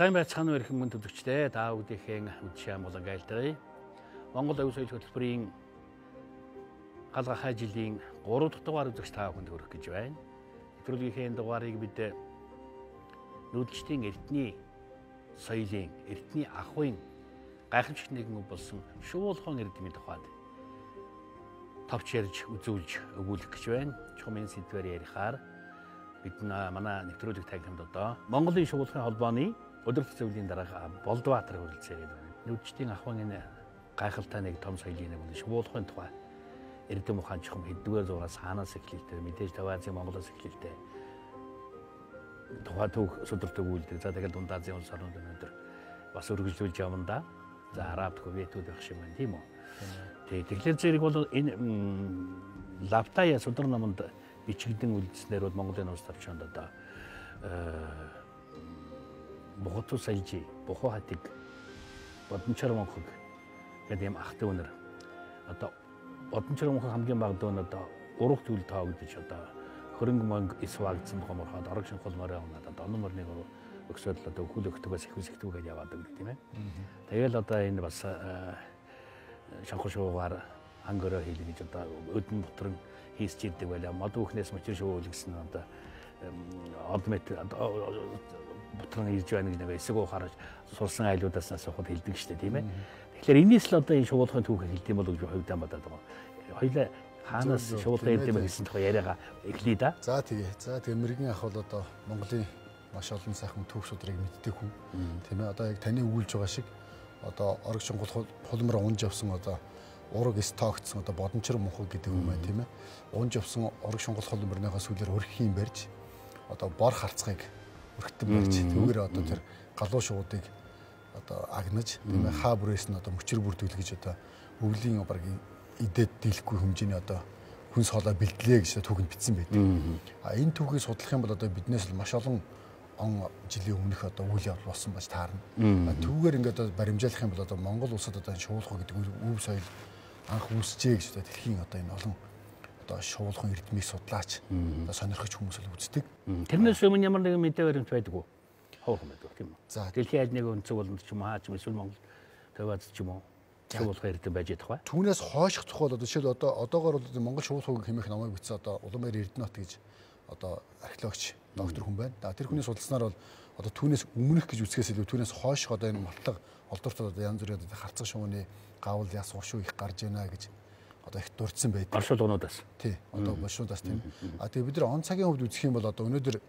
Сайн байцгаана уу эрхэм мөн төлөвчдээ. Та бүдийнхээ үдшийн болон айлтгая. Монгол өвс соёл хөтөлбөрийн галгахай жилийн 3 дахь дугаар үзэгч та бүхэнд хүргэх гэж байна. Нэвтрүүлгийнхээ дугаарыг бид нүүдэлчдийн эрдэнэ соёлын, эрдэнэ ахуйн гайхамшигт нэгэн болсон Шувуулахуйн эрдэмийн тухайд товч ярьж үзүүлж өгүүлэх гэж байна. Чухам энэ сэдвээр ярихаар бид манай нэвтрүүлэг тагнамд одоо Монголын Шувуулахуйн холбооны өдөрт зөвлөлийн дарга Болдбаатар хүрэлцээд байна. Нүүдэлчдийн ахуйн энэ гайхалтай нэг том соёлын нэг бол Шувуулахуйн тухай эрдэм ухаан чухам хэддүгээр зураас хаанаас эхлэлтэй мэдээж Тав Азийн Монголоос эхлэлтэй тухай түүх өдөрт өгүүлдэг. За тэгэл Дунд Азийн улс орнууд өнөөдөр бас өргөжлүүлж явна да. За Араб Кувейтүүд байх шиг байна тийм үү? Тэгэхээр зэрэг бол энэ Лавтая судар номонд бичигдэн үлдснээр бол Монголын улс төрчөнд одоо Бухоту сальжи, Бухо хатиг, Бодончор монхог гэдэг юм ах トゥ өнөр. Одоо Бодончор монхог хамгийн бага дөө нь одоо урах зүйл тоогдож одоо хөрөнгө мөнгө исвагдсан гоморхоод орог шинхол морой унаад одоо онон морныг өгсөд одоо өхөл өгтөгөөс ихвэсэгтүүгээд яваад өгдөг тийм ээ. Тэгэл одоо энэ бас шанхар шуугаар ангөрөө хийлээ гэж одоо өдөн бутран хийсч идэг байлаа. Мод бүхнээс мочир шуул гэсэн одоо одмет бутран ирж байна гэж нэг эсэг ухаарч сурсан айлуудаас асуухад хэлдэг шүү дээ тийм ээ. Тэгэхээр энэс л одоо энэ Шувуулахуйн түүхийг хэлдэм бол гэж хувьдаа бодоод байгаа. Хоёлаа хаанаас Шувуулахуйн эрдэм гэсэн тухай яриагаа эхлэе да. За тэгээ мэрэгэн ах бол одоо Монголын маш олон сайхан түүх судрыг мэддэг хүн тийм ээ. Одоо яг таны өгүүлж байгаа шиг одоо орог шингол хулмар унж явсан одоо ураг стогцсон одоо Бодончор монхог гэдэг юм байна тийм ээ. Унж явсан орог шингол хулмарныхаа сүлээр өрхийн барьж одоо бор харцгыг өрхтөн барьж түүгээр одоо тэр галуу шуудыг одоо агнаж тийм ээ. Хаа бүрээс нь одоо мөчр бүрдүүл гэж одоо өвлийн баг идээд дийлэхгүй хэмжээний одоо хүнс хоолой бэлдлээ гэж түүхэнд бичсэн байдаг. А энэ түүхийг судлах юм бол одоо биднээс л маш олон он жилийн өмнөх одоо үйл явдал болсон байж таарна. Түүгээр ингээд одоо баримжаалах юм бол одоо Монгол улсад одоо Шувуулахуйн гэдэг өв соёл анх үүсжээ гэж одоо дэлхийн одоо энэ олон одоо Шувуулахуйн эрдмийг судлаач одоо сонирхогч хүмүүс л үздэг. Тэрнээс өмнө ямар нэгэн мэдээ баримт байдаг уу? Ховхон байдаг тийм үү? За дэлхийн аль нэгэн өнцөг болонд ч юм уу хаач юм эсвэл Монгол Таваад ч юм уу Шувуулахуйн эрдэм байж байгаа бай. Түүнээс хойших тухай бол жишээл одоогоор бол Монгол Шувуулахуйг хэмээх намайг бичсэн одоо Улаанбаяр Эрдэнэт гэж одоо археологч доктор хүн байна. Тэр хүний судалснаар бол одоо түүнээс өмнөх гэж үсгээс илүү түүнээс хойших одоо энэ мотлог олдвортод одоо янз бүрийн одоо харцаг шувууны гавл яс уршуу их гарч ийна гэж одоо их дурдсан байдаг. Оршуулгуудаас. Тий. Одоо болшуудаас тийм. Тэгээ бид нар он цагийн хувьд үзэх юм бол одоо өнөөдөр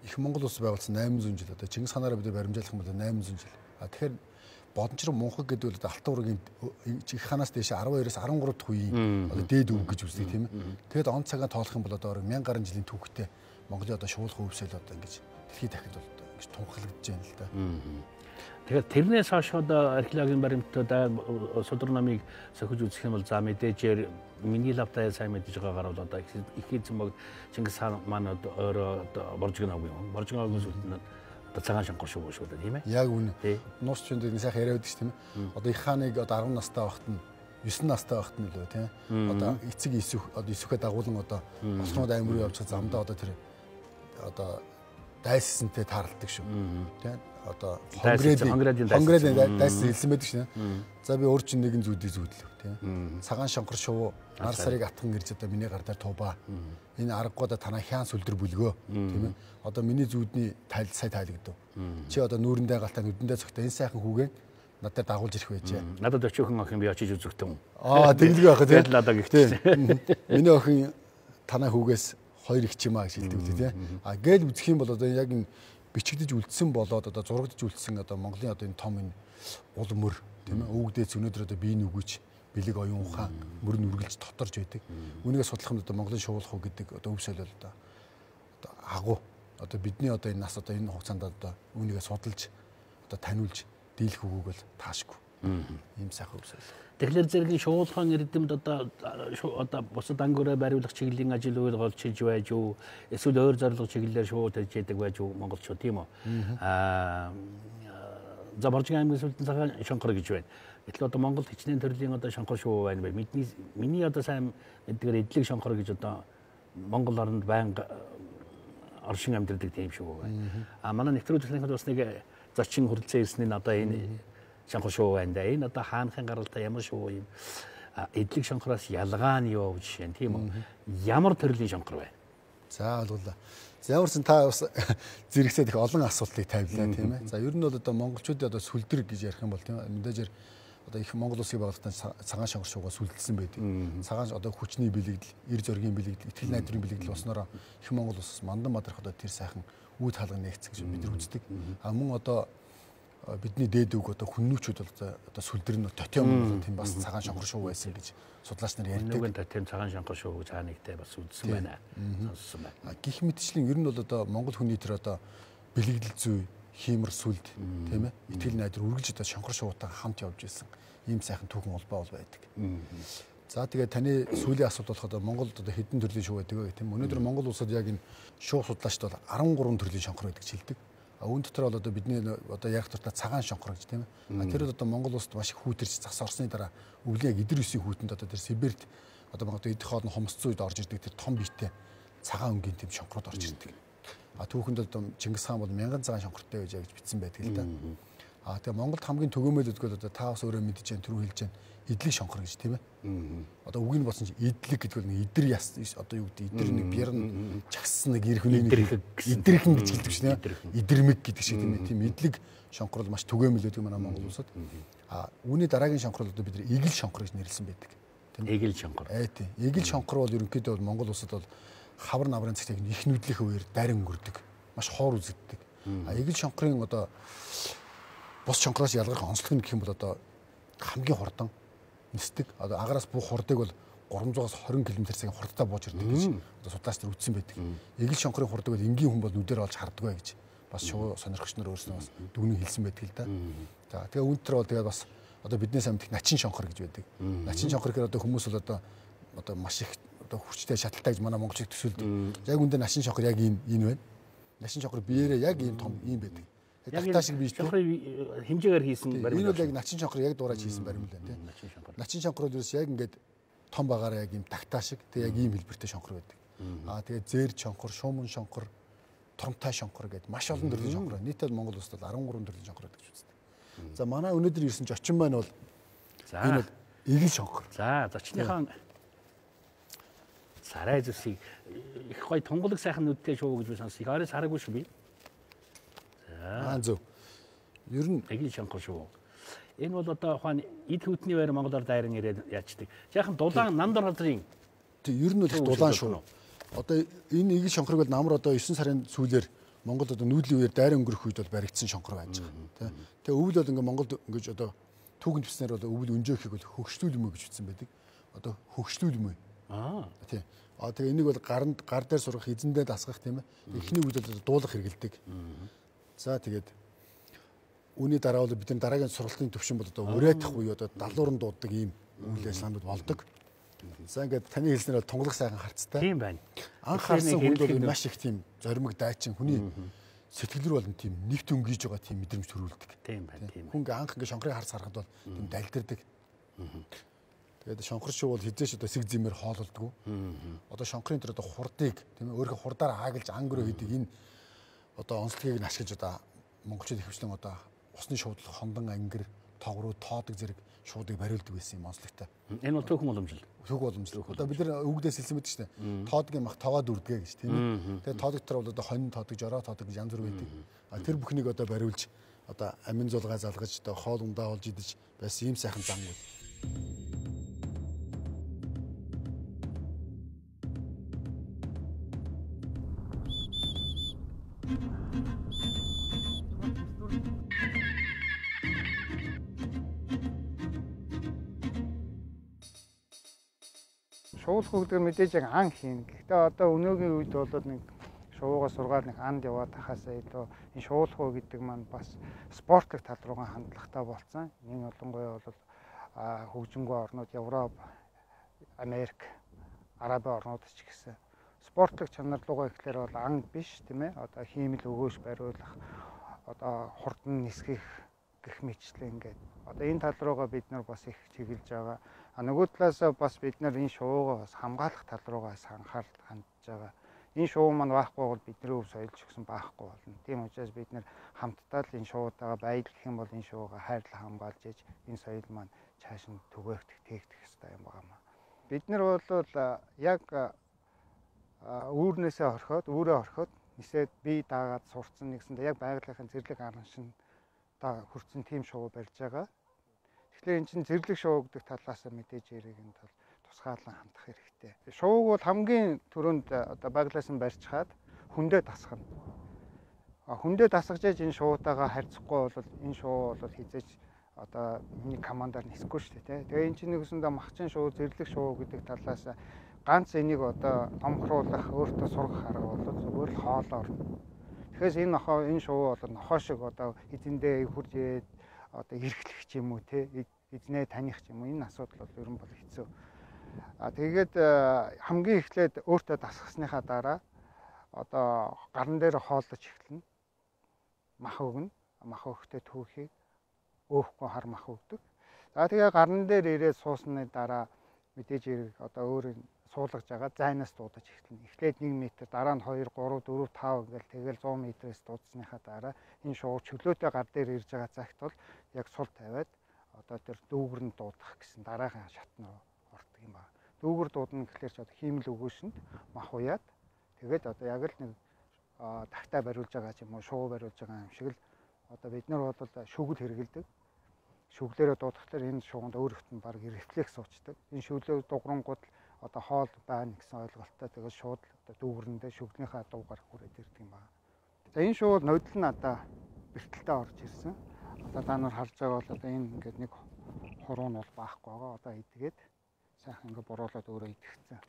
их Монгол улс байгуулсан 800 жил одоо Чингис ханаараа бид баримжаалах юм бол 800 жил. Тэгэхээр Бодончор монхог гэдэг бол Алтан ургийн их ханаас дээш 12-аас 13 дахь үеийн одоо дээд өв гэж үздэг тийм ээ. Тэгээд он цагаа тоолох юм бол одоо 1000 гаруй жилийн түүхтэй Монголын одоо Шувуулахуйн өв соёл одоо ингэж дэлхийд дахинд бол ингэж тунхаглагдж байна л да. Тэгэхээр тэрнээс хойш одоо археологийн баримтууд судар намыг сохиж үзэх юм бол за мэдээжээр миний лавтаа сайн мэдж байгаагаар бол одоо их эзэн бог Чингис хаан маань өөрөө одоо боржгоног юм. Боржгоногоос үлдэн цагаан шанхар шүү дээ тийм ээ. Яг үнэ. Нуус ч энэ сайхан яриад байдаг шүү тийм ээ. Одоо их хааныг одоо 10 настай байхад нь 9 настай байхад нь лөө тийм ээ. Одоо эцэг исүхээ дагуулan одоо олнууд аймаг руу явж замдаа одоо тэр одоо дайссантай тааралдаг шүү. Тийм одоо хонгрээд дайсан хэлсэн байдаг шнэ. За би өөр чинь нэгэн зүүдийг зүүдлээ тийм. Цагаан шанхар шувуу нар сарыг атган ирж одоо миний гар дээр тубаа. Энэ аргагүй одоо танаа хяан сүлдэр бүлгөө тийм ээ. Одоо миний зүүдний сая тайлагдав. Чи одоо нүүрэндээ галтаа нүдэндээ цогтой энэ сайхан хүүгээ надад дагуулж ирэх байжээ. Надад өчөөхөн охин би очиж үзэгтэн. Тэгэлгүй байх тийм. Тэгэл одоо гэхдээ. Миний охин танаа хүүгээс 2 их ч юм аа гэж хэлдэг үү тийм. Гээл үзэх юм бол одоо яг энэ бичигдэж үлдсэн болоод одоо зурагдж үлдсэн одоо Монголын одоо энэ том энэ улам мөр тийм ээ. Өвгдөөц өнөөдөр одоо биеийн үгүйч бэлэг оюун ухаан мөр нь үргэлж тоторж байдаг. Үүнийгээ судлах нь одоо Монголын Шувуулахуй гэдэг одоо өв соёл одоо агуу одоо бидний одоо энэ нас одоо энэ хугацаанд одоо үүнийгээ судалж одоо таниулж дийлэх үгүйг бол таашгүй. Ийм сайхан өв соёл. Тэгэхээр зэргийн Шувуулахуйн эрдэмд одоо бусад ангөрөө бариулах чиглэлийн ажил үйл голчилж байж юу эсвэл өөр зорилго чиглэлээр шууд хийж яадаг байж юу монголчууд тийм үү? За Боржгийн аймгийн сүлдэн цагаан шанхар гэж байна. Гэтэл одоо Монгол хичнээн төрлийн одоо шанхар шувуу байна. Миний одоо сайн мэддгээр эдлэг шанхар гэж одоо Монгол орнд байнга оршин амьдардаг тийм шувуу байна. Манай нэвтрүүлэг техникад бас нэг зочин хүрэлцэн ирсэн нь одоо энэ шанхар шувуу байна да. Энэ одоо хаанхын гаралтай ямар шувуу юм. Эдлэг шанхараас ялгаа нь юу жишээ нь тийм үү? Ямар төрлийн шанхар байна? За ойлголоо. Ямарсан та бас зэрэгцээд их олон асуултыг тавилаа тийм ээ. За ер нь бол одоо монголчуудад одоо сүлдэр гэж ярих юм бол тийм ээ. Мэдээж одоо их Монгол улсыг байгуулалтад цагаан шанхар шуугаа сүлдэлсэн байдаг. Цагаан одоо хүчний бэлэгдэл, эр зоргийн бэлэгдэл, итгэл найдварын бэлэгдэл болсноор их Монгол улс мандан мадрах одоо тэр сайхан үүд хаалга нэгц гэж бид нар үздэг. Мөн одоо бидний дээд үг одоо хүннүүчүүд бол одоо сүлдэр нь тотем тийм бас цагаан шанхар шуу байсан гэж судлаач нар ярьдаг. Нүгэн тотем цагаан шанхар шуу цаанигтай бас үлдсэн байна. Сонссон байна. Гэх мэтчлэн ер нь бол одоо монгол хүний тэр одоо бэлэгдэл зүй, хиймэр сүлд тийм ээ. Итгэл найдвар үргэлж одоо шанхар шуутай хамт явж ирсэн ийм сайхан түүхэн улбаа бол байдаг. За тэгээд таны сүүлийн асуулт болох одоо Монголд одоо хэдэн төрлийн шуу байдаг вэ тийм. Өнөөдөр Монгол улсад яг энэ шуу судлаачд бол 13 төрлийн шанхар байдаг гэж хэлдэг. Үүн дотор бол одоо бидний одоо ярих туфта цагаан шанхар гэж тийм ээ. Тэр одоо Монгол улсад маш их хүүтэрч загас орсны дараа өвлийн яг эдэр үсийн хүүтэнд одоо тэр Сибирт одоо магадгүй идэх хоолны хомсцоо үед орж ирдэг тэр том биетэй цагаан өнгийн тийм шанхрууд орж ирдэг. Түүхэнд одоо Чингис хаан бол 1000 цагаан шанхартай байж гэж бичсэн байдаг л да. Тэгээ Монголд хамгийн төгөөмөл өдгөл одоо та бас өөрөө мэдж जैन түрүү хэлж जैन эдлэг шанхар гэж тийм ээ. Одоо үг нь болсон чинь эдлэг гэдэг бол нэг эдэр яс одоо юу гэдэг эдэр нэг бярн чагссан нэг ирэх хүний эдэрхэн гэж хэлдэг шнэ. Эдэрмэг гэдэг шиг тийм эдлэг шанхар бол маш төгөөмөл өдөг манай Монгол улсад. Үүний дараагийн шанхар бол одоо бид нар эгэл шанхар гэж нэрлсэн байдаг. Эгэл шанхар. Тийм. Эгэл шанхар бол ерөнхийдөө Монгол улсад бол хавар наврын цагтыг их нүдлийнхээ үеэр дайран өнгөрдөг. Маш хоор үзэгддэг. Эгэл шанхарын одоо бус шанхараас ялгарх онцлог нь гэх юм бол одоо хамгийн хурдан нисдэг. Одоо агараас буух хурдыг бол 300-аас 20 км/цагийн хурдтай бууж ирдэг гэж одоо судлаач нар үзсэн байдаг. Эгэл шанхарын хурдаг бол энгийн хүн бол нүдээр олж харддаг гэж бас шууд сонирхогч нар өөрснөө бас дүгнэн хэлсэн байдаг л да. За тэгээ үүнтэр бол тэгээ бас одоо биднээс амьд начин шанхар гэж байдаг. Начин шанхар гэхээр одоо хүмүүс бол одоо маш их одоо хүчтэй шаталтай гэж манай монголчууд төсөөлдөг. Яг үндэ начин шанхар яг энэ байна. Начин шанхар биеэрээ яг ийм том ийм байдаг. Тагтаа шиг биш тийм. Хэмжээгээр хийсэн баримт. Энэ бол яг начин шанхар яг дуурайж хийсэн баримт л байна тийм. Начин шанхар бол яг ингээд том багаараа яг ийм тагтаа шиг тэг яг ийм хэлбэртэй шанхар байдаг. Тэгээд зээр шанхар, шууман шанхар, тромтай шанхар гэдэг маш олон төрлийн шанхар. Нийтдээ Монгол улсад 13 төрлийн шанхар байдаг гэж үздэг. За манай өнөөдөр ирсэн зочин маань бол энэ бол эгэл шанхар. За зочныхаа сарай зүсийг их гой тунгалаг сайхан нүдтэй шуу гэж би сонссон. Орой сараагүй шүү би. Зөв. Ер нь эгэл шанхар шүү. Энэ бол одоо ухаан эд хөтний байр Монголоор дайран ирээд яачдаг. Жаахан дулаан намдар ходрын. Тэг ер нь бол их дулаан шүү. Одоо энэ эгэл шанхарыг бол намар одоо 9 сарын сүүлээр Монголд одоо нүүдлийн үеэр дайран өнгөрөх үед бол баригдсан шанхар байж байгаа. Тэгээ өвөл бол ингээ Монголд ингэж одоо түүхэнд бичснээр бол өвөл өнжөөхийг бол хөгшлүүлмөө гэж бичсэн байдаг. Одоо хөгшлүүлмөө. Тийм. Тэгээ энийг бол гар дээр сургах, эзэндээ дасгах тийм ээ. Эхний үед бол дуулах хэрэгэлдэг. За тэгээд үүний дараа бол бидний дараагийн сургалтын төвшин бол одоо уриатах буюу одоо далуурн дууддаг ийм үйл ажиллагаанууд болдог. За ингээд таны хэлснээр бол тунгалаг сайхан харцтай. Тийм байна. Анх харсан хүн бол маш их тийм зоримог дайчин хүний сэтгэл рүү бол тийм нэвт өнгийж байгаа тийм мэдрэмж төрүүлдэг. Тийм байна. Тийм. Хүн анх ингээд шанхрыг харахад бол тийм далдирдаг. Тэгээд шанхар шүү бол хизээш одоо сэг зэмээр хоололдгоо. Одоо шанхрын тэр одоо хурдыг тийм ээ өөрийнхөө хурдаар хаагалж ангөрөө хийдэг энэ одоо онцлогийг нь ашиглаж одоо монголчууд ихвчлэн одоо усны шуудлах хондон ангир тоогруу тоодог зэрэг шуудыг бариулдаг байсан юм онцлогтой. Энэ бол түүхэн уламжлал. Түүх уламжлал. Одоо бид нар өвгдөөс хэлсэн мэт шүү дээ. Тоодгийн мах тоогоо дүрдгээ гэж тийм ээ. Тэгээд тоодог төр бол одоо хонин тоодог, жороо тоодог гэж янз бүр байдаг. Тэр бүхнийг одоо бариулж одоо амин зулгаа залгаж одоо хоол ундаа олж идэж байсан ийм сайхан зам уу. Шувуулахуйн гэдэг мэдээж яг ан хийн. Гэхдээ одоо өнөөгийн үед бол нэг шувуугаа сургаад нэг анд яваад тахаасаа илүү энэ шувуулахуй гэдэг маань бас спортлог тал руугаа хандлагатай болсон. Энэ олонгой бол хөгжингүй орнууд Европ, Америк, Арабын орнууд ч гэсэн спортлог чанар руугаа ихлээр бол ан биш тийм ээ. Одоо хиймэл өгөөж бариулах, одоо хурдан нисгэх гэх мэтчлэн ингээд. Одоо энэ тал руугаа бид нар бас их чиглэж байгаа. Нөгөө талаас бас бид нар энэ шувуугаа бас хамгаалах тал руугаа анхаарал хандж байгаа. Энэ шувуу маань байхгүй бол бидний өв соёл ч гэсэн баахгүй болно. Тийм учраас бид нэр хамтдаа л энэ шувуудаагаа баялгах юм бол энэ шувуугаа хайрлах хамгаалж иж энэ соёл маань цааш нь түгээгдэх, тээгдэх ёстой юм байна. Бид нар бол яг үүрнээсээ өөрөө орхиод нисээд бие даагаад сурцсан нэгсэндээ яг байгалийнхын зэрлэг араншин та хүрсэн тийм шувуу барьж байгаа. Тэгэхээр эн чинь зэрлэг шувуу гэдэг талаас мэдээж яриг энэ тал тусгаалan хандах хэрэгтэй. Шувууг бол хамгийн түрүүнд одоо байгалаас нь барьж хаад хүндээ дасгана. Хүндээ дасгаж энэ шувуутайгаа харьцахгүй бол энэ шувуу бол хизээч одоо миний командаар нисэхгүй шүү дээ. Тэгээ эн чинь нэгсэндээ махчин шувуу, зэрлэг шувуу гэдэг талаас ганц энийг одоо томхруулах, өөртөө сургах арга бол зүгээр л хоолоор. Тэгэхээр энэ шувуу бол нохоо шиг одоо эзэндээ хурж ирээд одоо эрхлэх ч юм уу те эзнээ таних ч юм уу энэ асуудал бол ер нь бол хэцүү. Тэгээд хамгийн эхлээд өөртөө дасгасныхаа дараа одоо гарн дээр хооллож эхэлнэ. Мах өгнө. Мах өгөхтэй түүхийг өөхгүй хар мах өгдөг. За тэгээ гарн дээр ирээд суусны дараа мэдээж ирэг одоо өөр суулгаж байгаа зайнаас дуудаж эхэлнэ. Эхлээд 1 м, дараа нь 2, 3, 4, 5 гэл тэгэл 100 м-ээс дуудсныхаа дараа энэ шувуу чөлөөтэй гар дээр ирж байгаа цагт бол яг сул тавиад одоо тэр дүүгэр нь дуудах гэсэн дараагийн шат нь ордог юм байна. Дүүгэр дуудна гэхлээр ч одоо хиймэл өгөөшөнд мах уяад тэгээд одоо яг л нэг тагтаа бариулж байгаа ч юм уу шувуу бариулж байгаа юм шиг л одоо бид нар бол шүгэл хэрэгэлдэг. Шүглээрээ дуудахлаар энэ шууганд өөрөөхт нь баг рефлекс суучдаг. Энэ шүглээ дугрангууд одоо хоол байна гэсэн ойлголттой тэгээд шууд одоо дүүгэрэндээ шүглийнхаа дуугаар хүрээд ирдэг юм байна. За энэ шувуу нодлол нь одоо бэртэлтэй орж ирсэн. Одоо та нар харж байгаа бол одоо энэ ингээд нэг хуруу нь бол баахгүй байгаа. Одоо идгээд сайхан ингээд буруулаад өөрөө идчихсэн.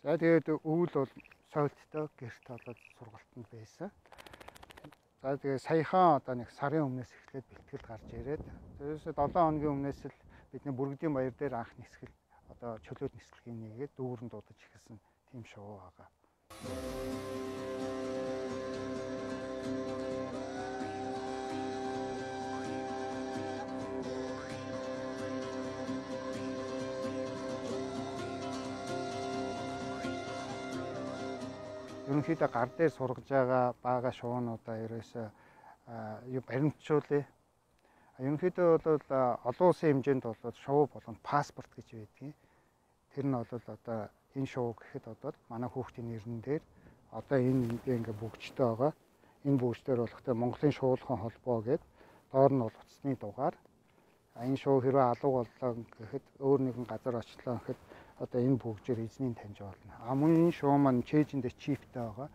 За тэгээд өвөл бол сойлттой гэрт болоод сургалтанд байсан. За тэгээд саяхан одоо нэг сарын өмнөөс эхлээд бэлтгэл гарч ирээд тэрээс 7 хоногийн өмнөөс л бидний бүргэдийн баяр дээр анх нисгэл одоо чөлөөт нислэгийн нэгээд дүүрэн дуудаж эхэлсэн тийм шувуу байгаа. Ерөнхийдөө гар дээр сургаж байгаа шуунуудаа ерөөсөө баримтжуулъя. Ерөнхийдөө бол олон улсын хэмжээнд бол шувуу болгоно паспорт гэж байдгийг. Тэр нь бол одоо энэ шувуу гэхэд одоо манай хүүхдийн нэрнэн дээр одоо энэ ингээ бүгжтэй байгаа. Энэ бүгжээр болохтой Монголын Шувуулахуйн холбоо гэдэг доор нь бол утасны дугаар. Энэ шувуу хэрвээ алга боллоо гэхэд өөр нэгэн газар очлоо гэхэд одоо энэ бүгжээр эзнийг таньж болно. Мөн энэ шувуу маань чэйжэндээ чиптэй байгаа.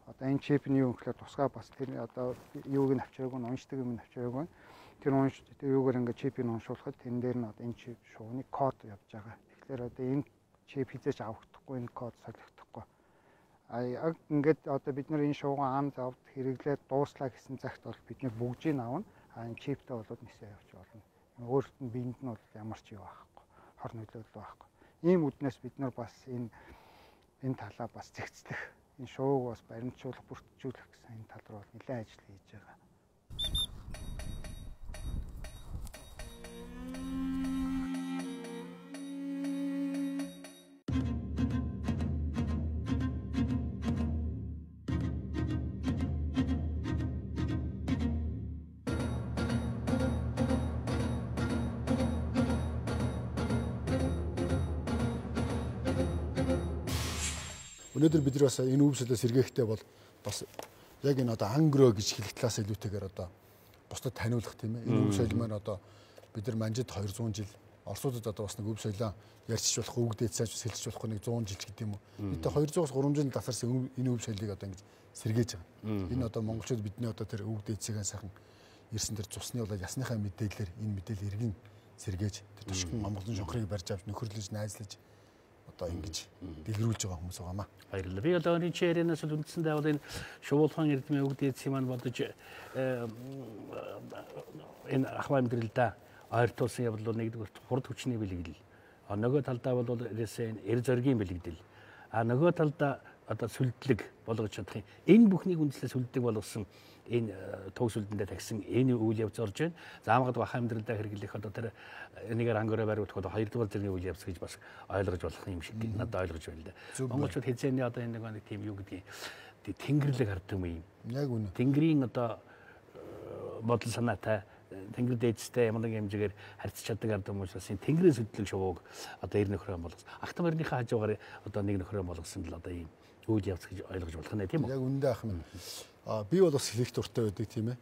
Одоо энэ чип нь юу гэхээр тусгай бас тэр одоо юуг нь авчираагүй, уншдаг юм авчираагүй. Тэр юугаар ингээд чипийг уншуулахад тэн дээр нь одоо энэ чип шувууны код явж байгаа. Тэгэхээр одоо энэ чип хизээч авахдахгүй, энэ код солигдохгүй. Яг ингээд одоо бид нар энэ шувуугаа ан завд хэрэглээд дууслаа гэсэн цагт бол бид нар бүгжийг авна. Энэ чиптэй болоод нисээ явж болно. Өөрөлт нь биед нь бол ямар ч юу байхгүй. Хор нөлөөлөл байхгүй. Ийм үднээс бид нар бас энэ талаа бас зэгцлэх, энэ шувууг бас баримтжуулах, бүртжүүлэх гэсэн энэ тал руу нэлээд ажил хийж байгаа. Өнөөдөр бид нар бас энэ үв соёлоо сэргээхтэй бол бас яг энэ одоо ангро гэж хэлэх талаас илүүтэйгээр одоо бусдад таниулах тийм ээ. Энэ үв соёл маань одоо бид нар манжид 200 жил, орсуудад одоо бас нэг үв соёлоо ярьчих болох, өвгдөө цааш сэлжиж болох нэг 100 жил ч гэдэг юм уу. Бид 200-аас 300 жил тасарсан энэ үв соёлыг одоо ингэж сэргээж байгаа. Энэ одоо монголчууд бидний одоо тэр өвгдөө цэгийн сайхан ирсэн тэр цусны бол ясныхаа мэдээлэлээр энэ мэдээлэл иргэн сэргээж тэр тушгин Монголын шонхрыг барьж авч нөхөрлөж найзлаж одоо ингэж дэлгэрүүлж байгаа хүмүүс байгаамаа. Баярлалаа. Би одоо энэ чирэнээс л үндсэндээ бол энэ Шувуулахуйн эрдэмийн өвгд эцсийн маань бодож энэ ахмаа амьдралдаа ойртуулсан явдал нэгдүгээр хурд хүчний бэлэгдэл. Нөгөө талдаа бол ерөөсөө энэ эр зоригийн бэлэгдэл. Нөгөө талдаа одоо сүлдлэг болгож чадах юм. Энэ бүхнийг үндэслэж сүлдлэг болгосон энэ төв сүлдэндээ тагсан энэ үйл явц орж байна. Заамагд баха амьдралдаа хэрэглэх одоо тэр энийгээр ангороо бариулах одоо 2 дугаар зэргийн үйл явц гэж бас ойлгож болох юм шиг надад ойлгож байна л да. Монголчууд хязгаарны одоо энэ нэг тийм юу гэдгийг тэнгэрлэг хардаг юм. Яг үнэ. Тэнгэрийн одоо бодол санаатай тэнгэр дээдстэй ямар нэг хэмжээгээр харьцаж чаддаг ард хүмүүсээс энэ тэнгэрийн сүдлэг шувууг одоо 90 нөхрөө болгосон. Ахтам өрнийхөө хажуугаар одоо 1 нөхрөө болгосон л одоо ийм үйл явц гэж ойлгож болох нэ тийм үү? Яг үндэ ах минь. Би бол бас хэлэх дуртай байдаг тийм ээ.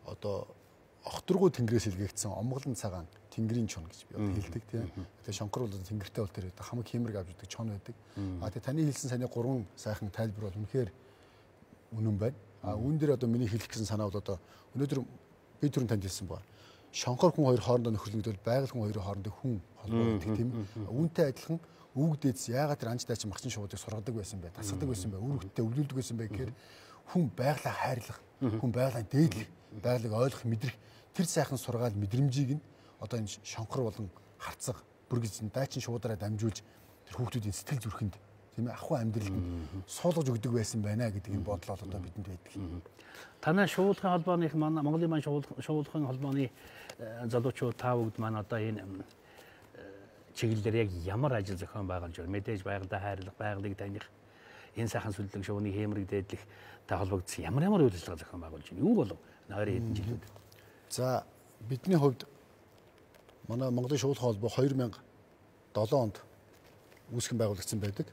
Одоо огторгуу тэнгэрээс илгээгдсэн омголон цагаан тэнгэрийн чон гэж би хэлдэг тийм. Тэгээ шонхор бол тэнгэртэй бол тэр хамаг хиймэрэг авч идэг чон байдаг. Тэгээ таны хэлсэн саний 3 сайхан тайлбар бол үнэхээр үнэн байна. Үүн дээр одоо миний хэлэх гэсэн санаа бол одоо өнөөдөр би түрүүн танд хэлсэн ба. Шонхор хүн хоёр хоорондоо нөхөрлөгдөл байгаль хүн хоёрын хоорондоо хүн холбоо гэдэг тийм. Үүнтэй адилхан өвөг дээдс яагаад тэр анч дайчин махчин шуудыг сургадаг байсан бэ? Тасгадаг байсан бэ? Үр хөлтөд өвлүүлдэг байсан бэ гэхээр хүн байгалаа хайрлах, хүн байгалаа дээдлэх, байгалыг ойлгох, мэдрэх тэр сайхан сургаал мэдрэмжийг нь одоо энэ шонхор болон харцаг бүргэж дайчин шуудараа дамжуулж тэр хүүхдүүдийн сэтгэл зүрхэнд тийм ээ ахуй амьдралд суулгаж өгдөг байсан байна гэдгийг бодлоо одоо бидэнд байдаг. Танай шуулгын холбооных маань Монголын маань шуулгын холбооны залуучууд та бүгд маань одоо энэ чиглэлээр яг ямар ажил зохион байгуулж байна? Мэдээж байгалаа хайрлах, байгалыг таних, энэ сайхан сүлдлэг шувууны хэмрэг дээдлэх та холбогдсон ямар үйл ажиллагаа зохион байгуулж байна? Юу болов? 20 хэдэн жилүүд. За бидний хувьд манай Монголын шуулгын холбоо 2007 онд үүсгэн байгуулагдсан байдаг.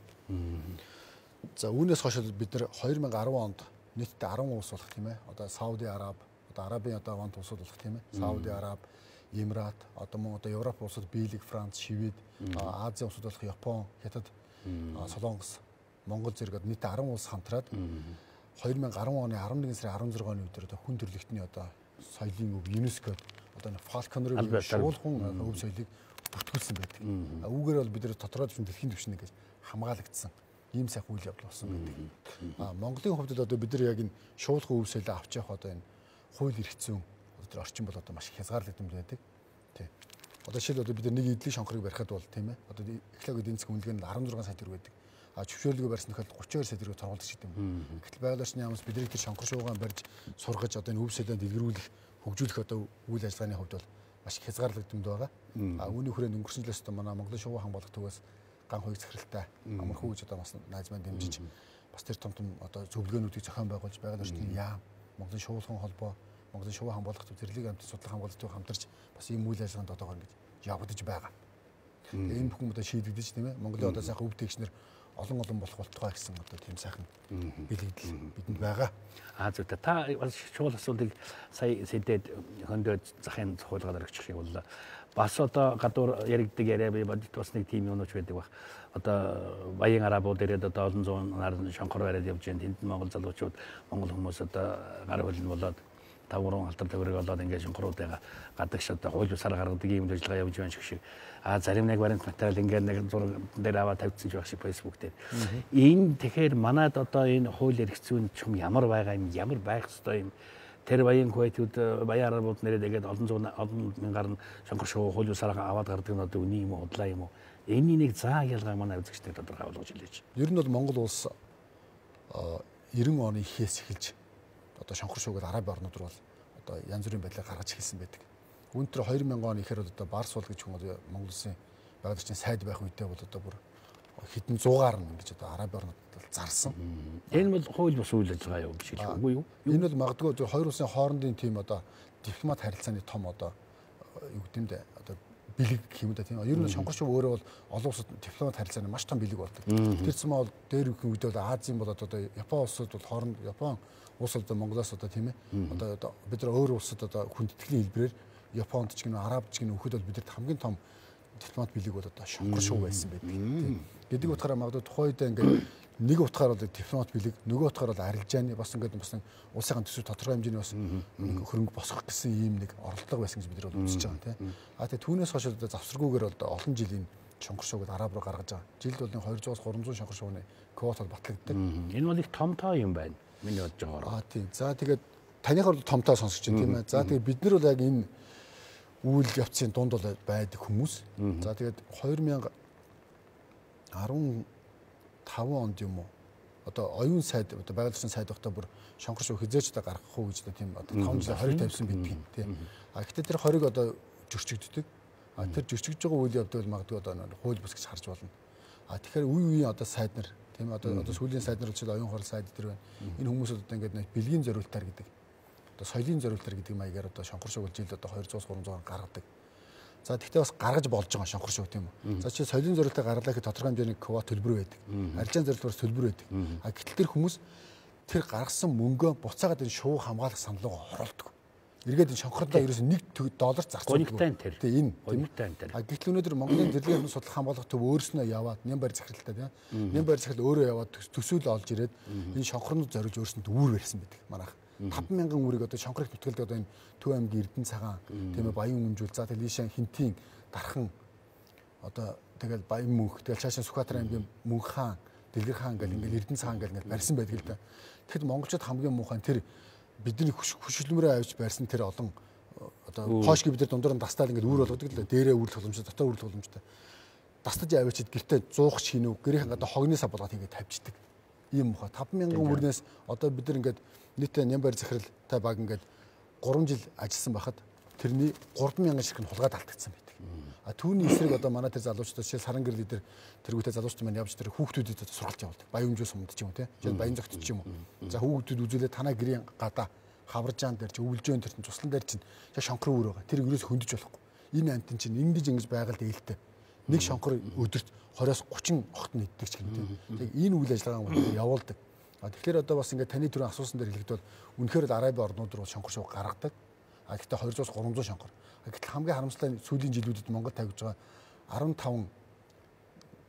За үүнээс хойш бид нэр 2010 онд нийтдээ 10 улс болох тийм ээ. Одоо Сауди Араб, одоо Арабын одоо вант улсууд болох тийм ээ. Сауди Араб, Эмират, одоо мөн одоо Европ улсууд Бэлэг, Франц, Швед, Азийн улсууд болох Япон, Хятад, Солонгос, Монгол зэрэг нийтдээ 10 улс хамтраад 2010 оны 11 сарын 16-ны өдөр одоо хүн төрөлхтний одоо соёлын өв ЮНЕСКОд одоо фолклорын шуулгын өв соёлыг бүртгүүлсэн байдаг. Үүгээр бол бид нэр тодорхой дэлхийн түвшинд ингэж хамгаалагдсан ийм сайхан үйл явдал болсон байдаг. Монголын хувьд одоо бид нар яг энэ шуулгын өв соёлоо авч явах одоо энэ хууль эрх зүйн одоо орчин бол одоо маш хязгаарлагдсан байдаг. Тий. Одоо жишээл одоо бид нар нэг эдлийн шонхорыг барихад бол тийм ээ. Одоо экологийн эдийн засгийн үнэлгээ нь 16 сая төгрөг байдаг. Зөвшөөрлөгөө барьсан тохиолдолд 32 сая төгрөг торгуулдаг гэдэг юм. Гэтэл байгалиачны яамс бидний тэр шонхор шуугаан барьж сургаж одоо энэ өв соёлоо дэлгэрүүлэх, хөгжүүлэх одоо үйл ажиллагааны хувьд бол маш хязгаарлагдсан байгаа. Үүний хүрээнд өнгөрсөн жилээс одоо манай Монголын шувуу хаан болох төвөөс ган хоёрт захиралтай амархуу гэж одоо бас найз маань дэмжиж бас тэр том одоо зөвлөгөөнүүдийг зохион байгуулж байгаль орчны яам, Монголын шуулгын холбоо, Монголын шувуу хаан болох төв зэрлэг амтны судлах хамгаалалтыг хамтарч бас ийм үйл ажиллагаанд одоогоор ингэж явагдаж байгаа. Тэгээ энэ бүхэн одоо шийдэгдэж тийм ээ. Монголын одоо сайхан өв тэгшнэр олон болох болтугай гэсэн одоо тийм сайхан бэлэгдэл бидэнд байгаа. Зөв та бас шуул асуудыг сая сэдээд хөндөд захын цохолгоор өгчих юм бол бас одоо гадуур яригддаг яриа би бодит бас нэг тийм юмнууч байдаг баг. Одоо баян арабууд ирээд одоо олон зуун нар шонхор бариад явж байна. Тэнд Монгол залуучууд, Монгол хүмүүс одоо гар хөлн болоод таврын алтар төгрөг болоод ингээд шонхоруудаа гадагш одоо хууль бусаар гаргадаг юм ажиллагаа явж байна шиг. Зарим нэг баримт материал ингээд нэг зураг дээр аваад тавьчихсан ч байх шиг Facebook дээр. Энэ тэгэхээр манад одоо энэ хууль эрх зүйн чум ямар байгаа юм, ямар байх ёстой юм. Тэр баян Кувейтүүд, баян арабууд нэрээд ингээд олон мянгаар шонхор шувуу хууль бусаар аваад гардаг нь одоо үний юм уу, худлаа юм уу? Энийн нэг заа ялгаа манай үзэгчдээ тодорхой болгож хэлээч. Ер нь бол Монгол улс 90 оны ихээс эхэлж одоо шонхор шуугаад араб орнууд руу бол одоо янз бүрийн байдлаар гаргаж эхэлсэн байдаг. Үүнтэр 2000 оны ихээр бол одоо Барсуул гэж хүн одоо Монгол улсын байгаль орчны сайд байх үедээ бол одоо бүр хэдэн зуугаар нь ингэж одоо араб орнууд зарсан. Энэ бол хууль бус үйл ажиллагаа юу гэж хэлэх үгүй юу? Энэ бол магадгүй хоёр улсын хоорондын тийм одоо дипломат харилцааны том одоо юу гэмдэ одоо бэлэг гэх юм да тийм. Ер нь шонхор шувуу өөрөө бол олон улсад дипломат харилцааны маш том бэлэг болдог. Тэр цэма бол дээр үхэн үед бол Азийн болоод одоо Япон улсууд бол хооронд Япон улс одоо Монголоос одоо тийм ээ. Одоо бид нар өөр улсад одоо хүндэтгэлийн хэлбэрээр Японд ч гэнэ Араб ч гэнэ өгөхөд бол бидэрт хамгийн том дипломат бэлэг бол одоо шонхор шувуу байсан байдаг. Гэдэг утгаараа магадгүй тухайн үед ингээд нэг утгаар бол дипломат бэлэг, нөгөө утгаар бол арилжааны бас ингээд бас улсын төсөв тодорхой хэмжээний бас хөрөнгө босгох гэсэн ийм нэг оролдлого байсан гэж бид нар үзэж байгаа тийм. Тэгээ түүнээс хойш одоо завсаргүйгээр бол олон жилийн шонхор шувууг араб руу гаргаж байгаа. Жилд бол 200-аас 300 шонхор шувууны квот батлагддаг. Энэ бол их том тоо юм байна. Миний бодож байгаагаар. Тийм. За тэгээд танийхаар бол томтоо сонсож байна тийм ээ. За тэгээд бид нар бол яг энэ үйл явцын дунд бол байдаг хүмүүс. За тэгээд 2015 онд юм уу одоо оюун сайд одоо байгаль орчин сайд багтаа бүр шонхор шувуу хизээч одоо гаргах уу гэж одоо тийм одоо 5 жил 20 тавьсан байдаг тийм. А гэхдээ тэр 20-ыг одоо зөрчигддөг. А тэр зөрчигдөж байгаа үйл явдал магадгүй одоо хууль бус гэж харж болно. А тэгэхээр үе үеийн одоо сайд нар тийм одоо сүүлийн сайд нар бол оюун хорол сайд дээр байна. Энэ хүмүүсүүд одоо ингээд бэлгийн зориултаар гэдэг одоо соёлын зориултаар гэдэг маягаар одоо шонхор шувуу жилд одоо 200-300 гаргадаг. За тэгтээ бас гаргаж болж байгаа шонхор шувуу тийм үү. За чи соёлын зориултаар гарлаа гэхэд тодорхой хэмжээний квот төлбөр байдаг. Арилжааны зориултаас төлбөр байдаг. А гэтэл тэр хүмүүс тэр гаргасан мөнгөө буцаагаад энэ шувуу хамгаалах саналгаа оруулдаг. Эргээд энэ шонхордоо ерөөс $1 зарцуулдаг. Тийм энэ. А гэтэл өнөөдөр Монголын зэрлэгийн судлах хамгаалах төв өөрснөө яваад Нямбар захиралтай тийм. Нямбар захирал өөрөө яваад төсөөл олж ирээд энэ шонхорнууд зориулж өөрсөнд үүр барьсан байдаг манайх. 5,000 үрийг одоо шонхорыг нутгалд одоо энэ Төв аймгийн Эрдэнэ цагаан тийм ээ Баян өмжүүл за тэгэл ийшээ Хинтийн Дархан одоо тэгэл Баян мөнх тэгэл цаашаа Сүхбаатар аймгийн Мөнх хаан Дэлгэр хаан гэл ингээл Эрдэнэ цагаан гэл ингээл барьсан байдаг л да. Тэгэхэд монголчууд хамгийн муухай тэр бидний хөшөлмөрөө авч барьсан тэр олон одоо хоошги бид нар дундуур нь дастаал ингээл үүр болгодог л да. Дээрээ үүрэл боломжтой дотор үүрэл боломжтой. Дастаж авчид гэртээ зуух шинүү гэрийнхэн одоо хогны сав болгоод ингээд тавьчихдаг. Ийм муухай 5,000 үрнээс одоо бид нар ингээд нийтээ Нямбар захиралтай баг ингээд 3 жил ажилласан байхад тэрний 3,000 ширхэг нь хулгайд алдагдсан байдаг. А түүний эсрэг одоо манай тэр залуучдад жишээ саран гэрэл дээр тэргүүтэй залуучд маань явж тэр хүүхдүүдэд одоо сургалж явуулдаг. Баян өмжөө сумд ч юм уу тийм. Жишээ нь баян зөгт ч юм уу. За хүүхдүүд үзүүлээ танаа гэрийн гадаа хаваржаан дээр чи өвлжөөн тэр чин туслан дээр чин шонхор үүр байгаа. Тэр ерөөс хөндөж болохгүй. Энэ амтэн чин ингэж байгаль ээлтэй. Нэг шонхор өдөрт 20-оос 30 огт нь иддэг ч гэнэ тийм. Тэг энэ үйл ажиллагаа явуулдаг. А тэгэхээр одоо бас ингээд таны түрүүн асуусан дээр хэлэхэд бол үнэхээр л Араби орнууд руу шонхор шувуу гаргадаг. А гэхдээ 200-300 шонхор. Гэтэл хамгийн харамсалтай сүүлийн жилүүдэд Монгол тавьж байгаа 15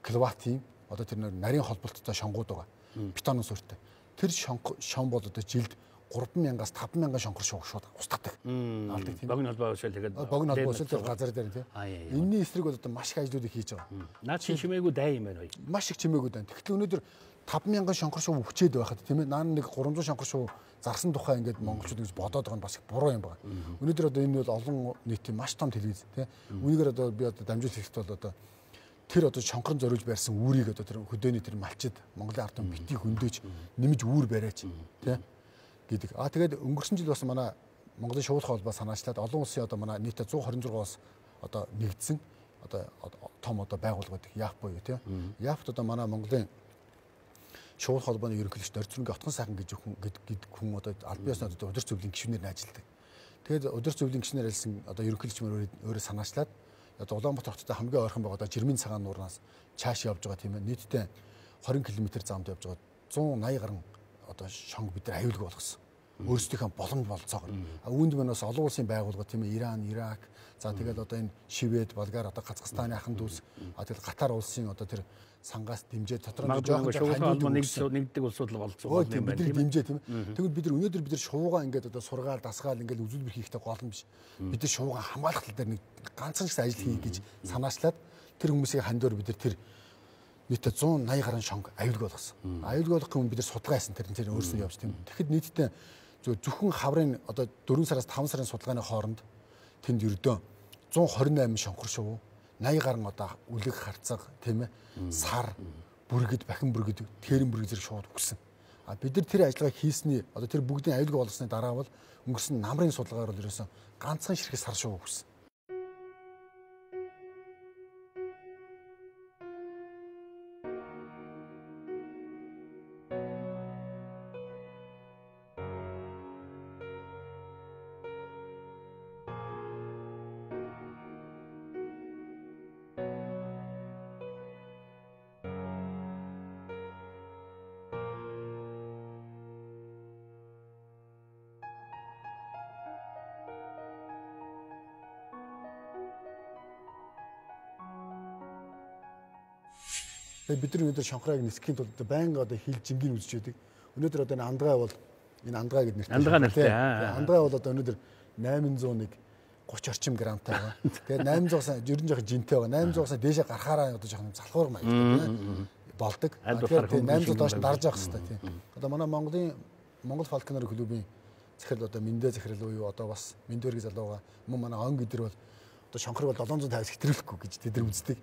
киловаттын одоо тэр нарийн холболттой шонгууд байгаа. Бетонын суурьтай. Тэр шон бол одоо жилд 3,000-аас 5,000 шонхор шууд устгадаг. Алдаг тийм. Богино холбоо уушаал тэгээд богино холбоо уушаал тэр газар дээр тийм. Энэний эсрэг бол одоо маш их ажлуудыг хийж байгаа. Наад чи чимээгүй дай юм байна. Маш их чимээгүй дай. Тэгэхдээ өнөөдөр 5,000 шонхор шувуу хүчээд байхад тийм ээ наа нэг 300 шонхор шувуу зарсан тухай ингээд монголчууд ингэж бодоод байгаа нь бас их буруу юм байна. Өнөөдөр одоо энэ бол олон нийтийн маш том телевиз тийм. Үүнийгээр одоо би одоо дамжуулах хэрэгтэй бол одоо тэр одоо шонхорн зориулж барьсан үүрийг одоо тэр хөдөөний тэр малчид Монголын ард түмэн битгий хөндөж нэмж үүр бариач тийм гэдэг. А тэгээд өнгөрсөн жил бас манай Монголын шувуулах холбоо санаачлаад олон улсын одоо манай нийтээ 126-аас одоо нэгдсэн одоо том одоо байгууллагууд ЯАФ буюу тийм. ЯАФт одоо манай Монголын шувуулах холбооны ерөнхийлөгч Орцрынгийн отгон сайхан гэж хүн одоо албан ёсны одоо удирц зөвлөлийн гишүүнээр ажилладаг. Тэгээд удирц зөвлөлийн гишүүнээр ажилласан одоо ерөнхийлөгч мөр өөрөө санаачлаад одоо Улаанбаатар хотод хамгийн ойрхон байгаа одоо Жирмийн цагаан нуурнаас чааш явж байгаа тийм ээ нийтдээ 20 км замд явж байгаа 180 гаруй одоо шонг бид нар аюулгүй болгосон. Өөрсдийнхөө боломж болцоогоор. А үүнд манаас олон улсын байгууллагууд тийм ээ Иран, Ирак, за тэгээд одоо энэ Швед, Болгар, одоо Казахстаны ахын дүүс, а тэгээд Катар улсын одоо тэр сангаас дэмжиж дотор нь жоохон нэгдэг улсууд л болцоо юм байна тийм дэмжээ тийм. Тэгвэл бид нар өнөөдөр бид нар шувуугаа ингээд одоо сургаал, дасгаал ингээд үзүүлбэр хийхдээ гол юм биш. Бид нар шувуугаа хамгаалах тал дээр нэг ганцхан ч ажил хийх гэж санаачлаад тэр хүмүүсийн хандуур бид нар тэр нийтдээ 180 гаруй шонг аюулгүй болгосон. Аюулгүй болгох юм бид нар судалгаа хийсэн тэр өөрсдөө явж тийм. Тэгэхэд нийтдээ зөвхөн хаврын одоо 4 сараас 5 сарын судалгааны хооронд тэнд ердөө 128 шонхор шувуу 80 гаруй одоо үлэг харцаг тийм ээ сар бүргэд бахин бүргэд тэрэн бүргэд зэрэг шууд өгсөн. А бид нар тэр ажиллагаа хийсний одоо тэр бүгдийн аюулгүй болгосны дараа бол өнгөрсөн намрын судалгаагаар бол ерөөсөн ганцхан ширхэг сар шувуу өгсөн. Бид нар өнөөдөр шонхрааг нисгэхийн тулд байнга одоо хил жингийн үзэж байдаг. Өнөөдөр одоо энэ андгаа бол энэ андгаа гэдэг нэртэй. Андгаа нэртэй. Андгаа бол одоо өнөөдөр 801 30 орчим грамтай байгаа. Тэгээд 800-аас ерөн жоохон жинтэй байгаа. 800-аас дээшээ гарахаараа одоо жоохон залхуур маягтай болдог. Тэгээд 800 доош дарж явах хэрэгтэй тийм. Одоо манай Монгол фалконер клубын захирал одоо Мэндэ захирал уу одоо бас Мэндэргийн залууга мөн манай он гэдэр бол одоо шонхрыг бол 750-аас хэтрүүлэхгүй гэж тэд нар үздэг.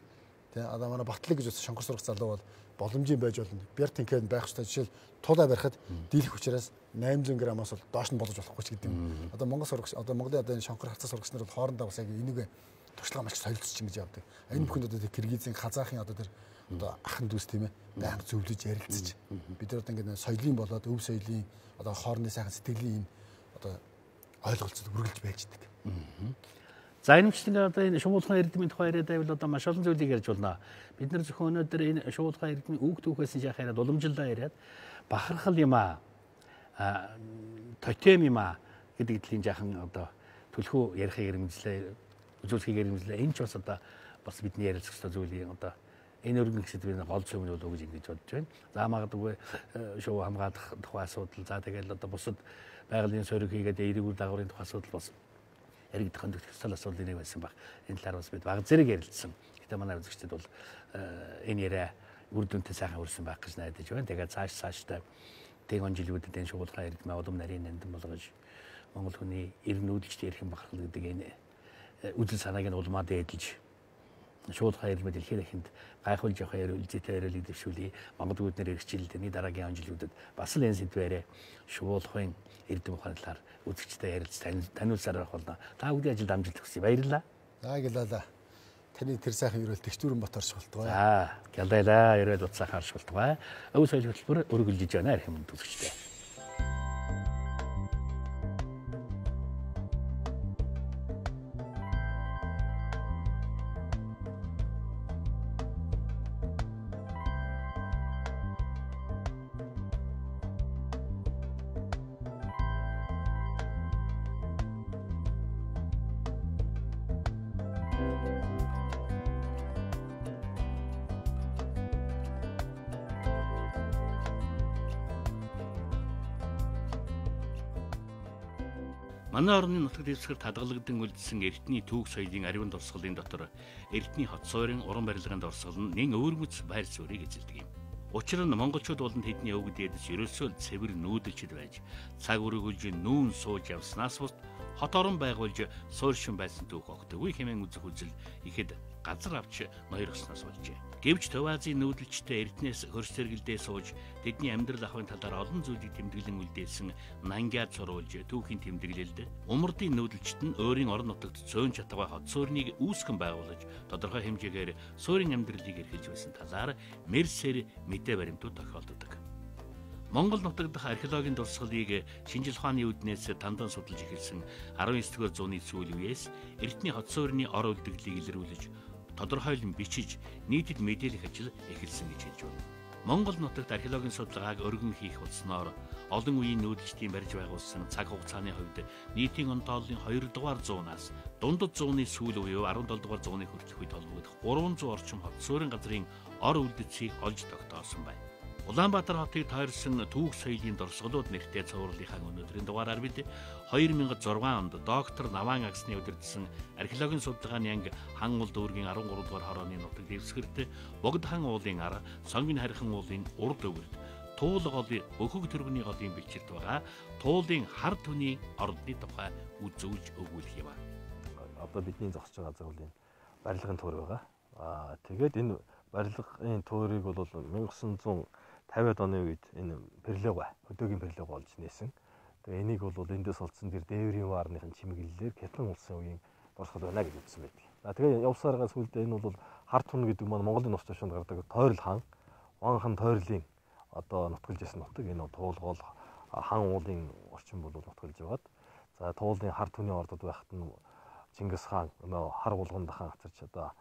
Тэ одоо манай Батлаг гэж бас шонгор сурах залуу бол боломжийн байж болно. Бяр тэнхээд байх хэрэгтэй. Жишээл тулаа барихад дийлэх учраас 800 граммаас бол доош нь болгож болохгүй ч гэдэг. Одоо Монгол сурагч одоо Монголын одоо энэ шонхор хацаа сурагч нар бол хоорондоо бас яг энийг туршлага маш их солилцож ингэж явдаг. Энэ бүхэнд одоо Киргизийн, Казахын одоо тэр одоо ахын дүүс тийм ээ байнга зөвлөж ярилцаж бид нар одоо ингэ соёлын болоод өв соёлын одоо хоорондын сайхан сэтгэлийн одоо ойлголцол үргэлж байж идэг. За инимчлэн одоо энэ Шувуулахуйн эрдэмийн тухай яриад байвал одоо маш олон зүйлийг ярьж болно. Бид нар зөвхөн өнөөдөр энэ Шувуулахуйн эрдэмийн үг түүхээс яах яриад уламжлалаа яриад бахархал юм тотем юм гэдэг дэлхийн жаахан одоо төлхөө ярихыг эрмэлзлээ, үзүүлэхийг эрмэлзлээ. Энэ ч бас одоо бас бидний ярилцах ёстой зүйл юм одоо энэ өргөн хэсэд би гол зөв нь болов гэж ингэж бодож байна. За магадгүй шоу хамгаалах тухай асуудал за тэгэл одоо бусад байгалийн сөрөг хийгээд эерэг дагаврын тухай асуудал бас яригдах хөндөгдөл асуудал нэг байсан баг. Энэ талаар бас бид баг зэрэг ярилцсан. Гэтэ манай үзэгчдэд бол энэ яриа үр дүнтэй сайхан өрсөн байх гэж найдаж байна. Тэгээд цаашдаа тэгэн жилүүдэд энэ Шувуулахуйн эрдэмээ улам нарийн нандин болгож Монгол хүний ер нь үүдэлчтэй эрхэм бахархал гэдэг энэ үзэл санааг нь улмаа дээдлж Шувуулахуйн эрдэмээ дэлхийн дахинд гайхуулж явах үлзийтэй яриалыг дэвшүүлээ. Монгол үүднэр эрхчлэл тэрний дараагийн жилүүдэд бас л энэ сэдвээрээ Шувуулахуйн эрдэм ухааны талаар үзэгчтэй ярилц таниулсаар авах болно. Та бүдгийн ажилд амжилт хүсье. Баярлалаа. За гэлээ. Таны тэр сайхан ерөөл Тэгштүүрэн Бат орш болтугай. За гялдайлаа. Ерөөл утсаахан орш болтугай. Өв соёл хөтөлбөр өргөлж байна архим үзэгчтэй. Манай орны нутаг дэвсгэр тадгалагдсан үлдсэн эртний түүх соёлын ариун дурсгалын дотор эртний хот суурин уран барилгын дурсгал нь нэн өөрмөц байр суурийг эзэлдэг юм. Учир нь монголчууд болон тэдний өвөг дээдэс ерөөсөө цэвэр нүүдэлчд байж цаг үргэлж нүүн сууж явснаас бус хот орон байгуулж суурьшин байсан түүх огтгүй хэмээн үзэх үзэл ихэд газар авч ноёргосноос болжээ. Гэвч Төв Азийн нүүдэлчтэй эрдэнэс хөрс сэргэлдээ сууж тэдний амьдрал ахуйн талаар олон зүйлийг тэмдэглэн үлдээсэн нангиад сурвалж түүхийн тэмдэглэлд умардын нүүдэлчт нь өөрийн орон нутагт цөөн чатгаа хот сууриныг үүсгэн байгуулж тодорхой хэмжээгээр суурин амьдралыг эрхэлж байсан талаар мэрсэр мэдээ баримтууд тохиолддог. Монгол нутаг дахь археологийн дурсгалыг шинжил ухааны үүднээс тандан судалж эхэлсэн 19-р зууны сүүл үеэс эртний хот суурины ор үлдэгдлийг илрүүлж тодорхойлон бичиж нийтэд мэдээлэх ажил эхэлсэн гэж хэлж байна. Монгол нутагт археологийн судалгааг өргөн хийх болсноор олон үеийн нүүдэлчдийн барьж байгуулсан цаг хугацааны хувьд нийтийн онцлогийн 2 дугаар зуунаас дундад зууны сүүл үе 17 дугаар зууны хүртэлх үед толгойдох 300 орчим хот суурин газрын ор үлдэцийг олж тогтоосон байна. Улаанбаатар хотыг тойрсон түүх соёлын дурсгалууд нэртэй цувралынхаа өнөөдрийн дугаараар бид 2006 онд доктор Наван агсны удирдсан археологийн судалгааны анги хан ул дүүргийн 13 дугаар хорооны нутаг дэвсгэрт богд хан уулын ар, сонгон харьхан уулын урд өвөрт, туул голын өхөг төргөний голын бэлчирт байгаа туулын хар түний ордны тухай үзүүлж өгүүлэх юм. Одоо бидний зогсож байгаа газар бол энэ барилгын туур байгаа. Тэгээд энэ барилгын туурыг бол 1950-ад оны үед энэ перлегуа, хөдөөгийн перлегуа болж нээсэн. Тэгээ энийг бол эндээс олдсон тэр дээврийн ваарныхын чимэглэлээр Хятад улсын үеийн дурсгал байна гэж үзсэн байдаг. Тэгээ явсараа сүүлдээ энэ бол хар тун гэдэг маань Монголын нус тушаанд гардаг тойрол хаан, ван хан тойрлын одоо нутгалж ясан нутаг энэ туулгол хан уулын орчин бол нутгалж яваад за туулын хар түний ордод байхад нь Чингис хаан нөө хар булганд хаан хацарч одоо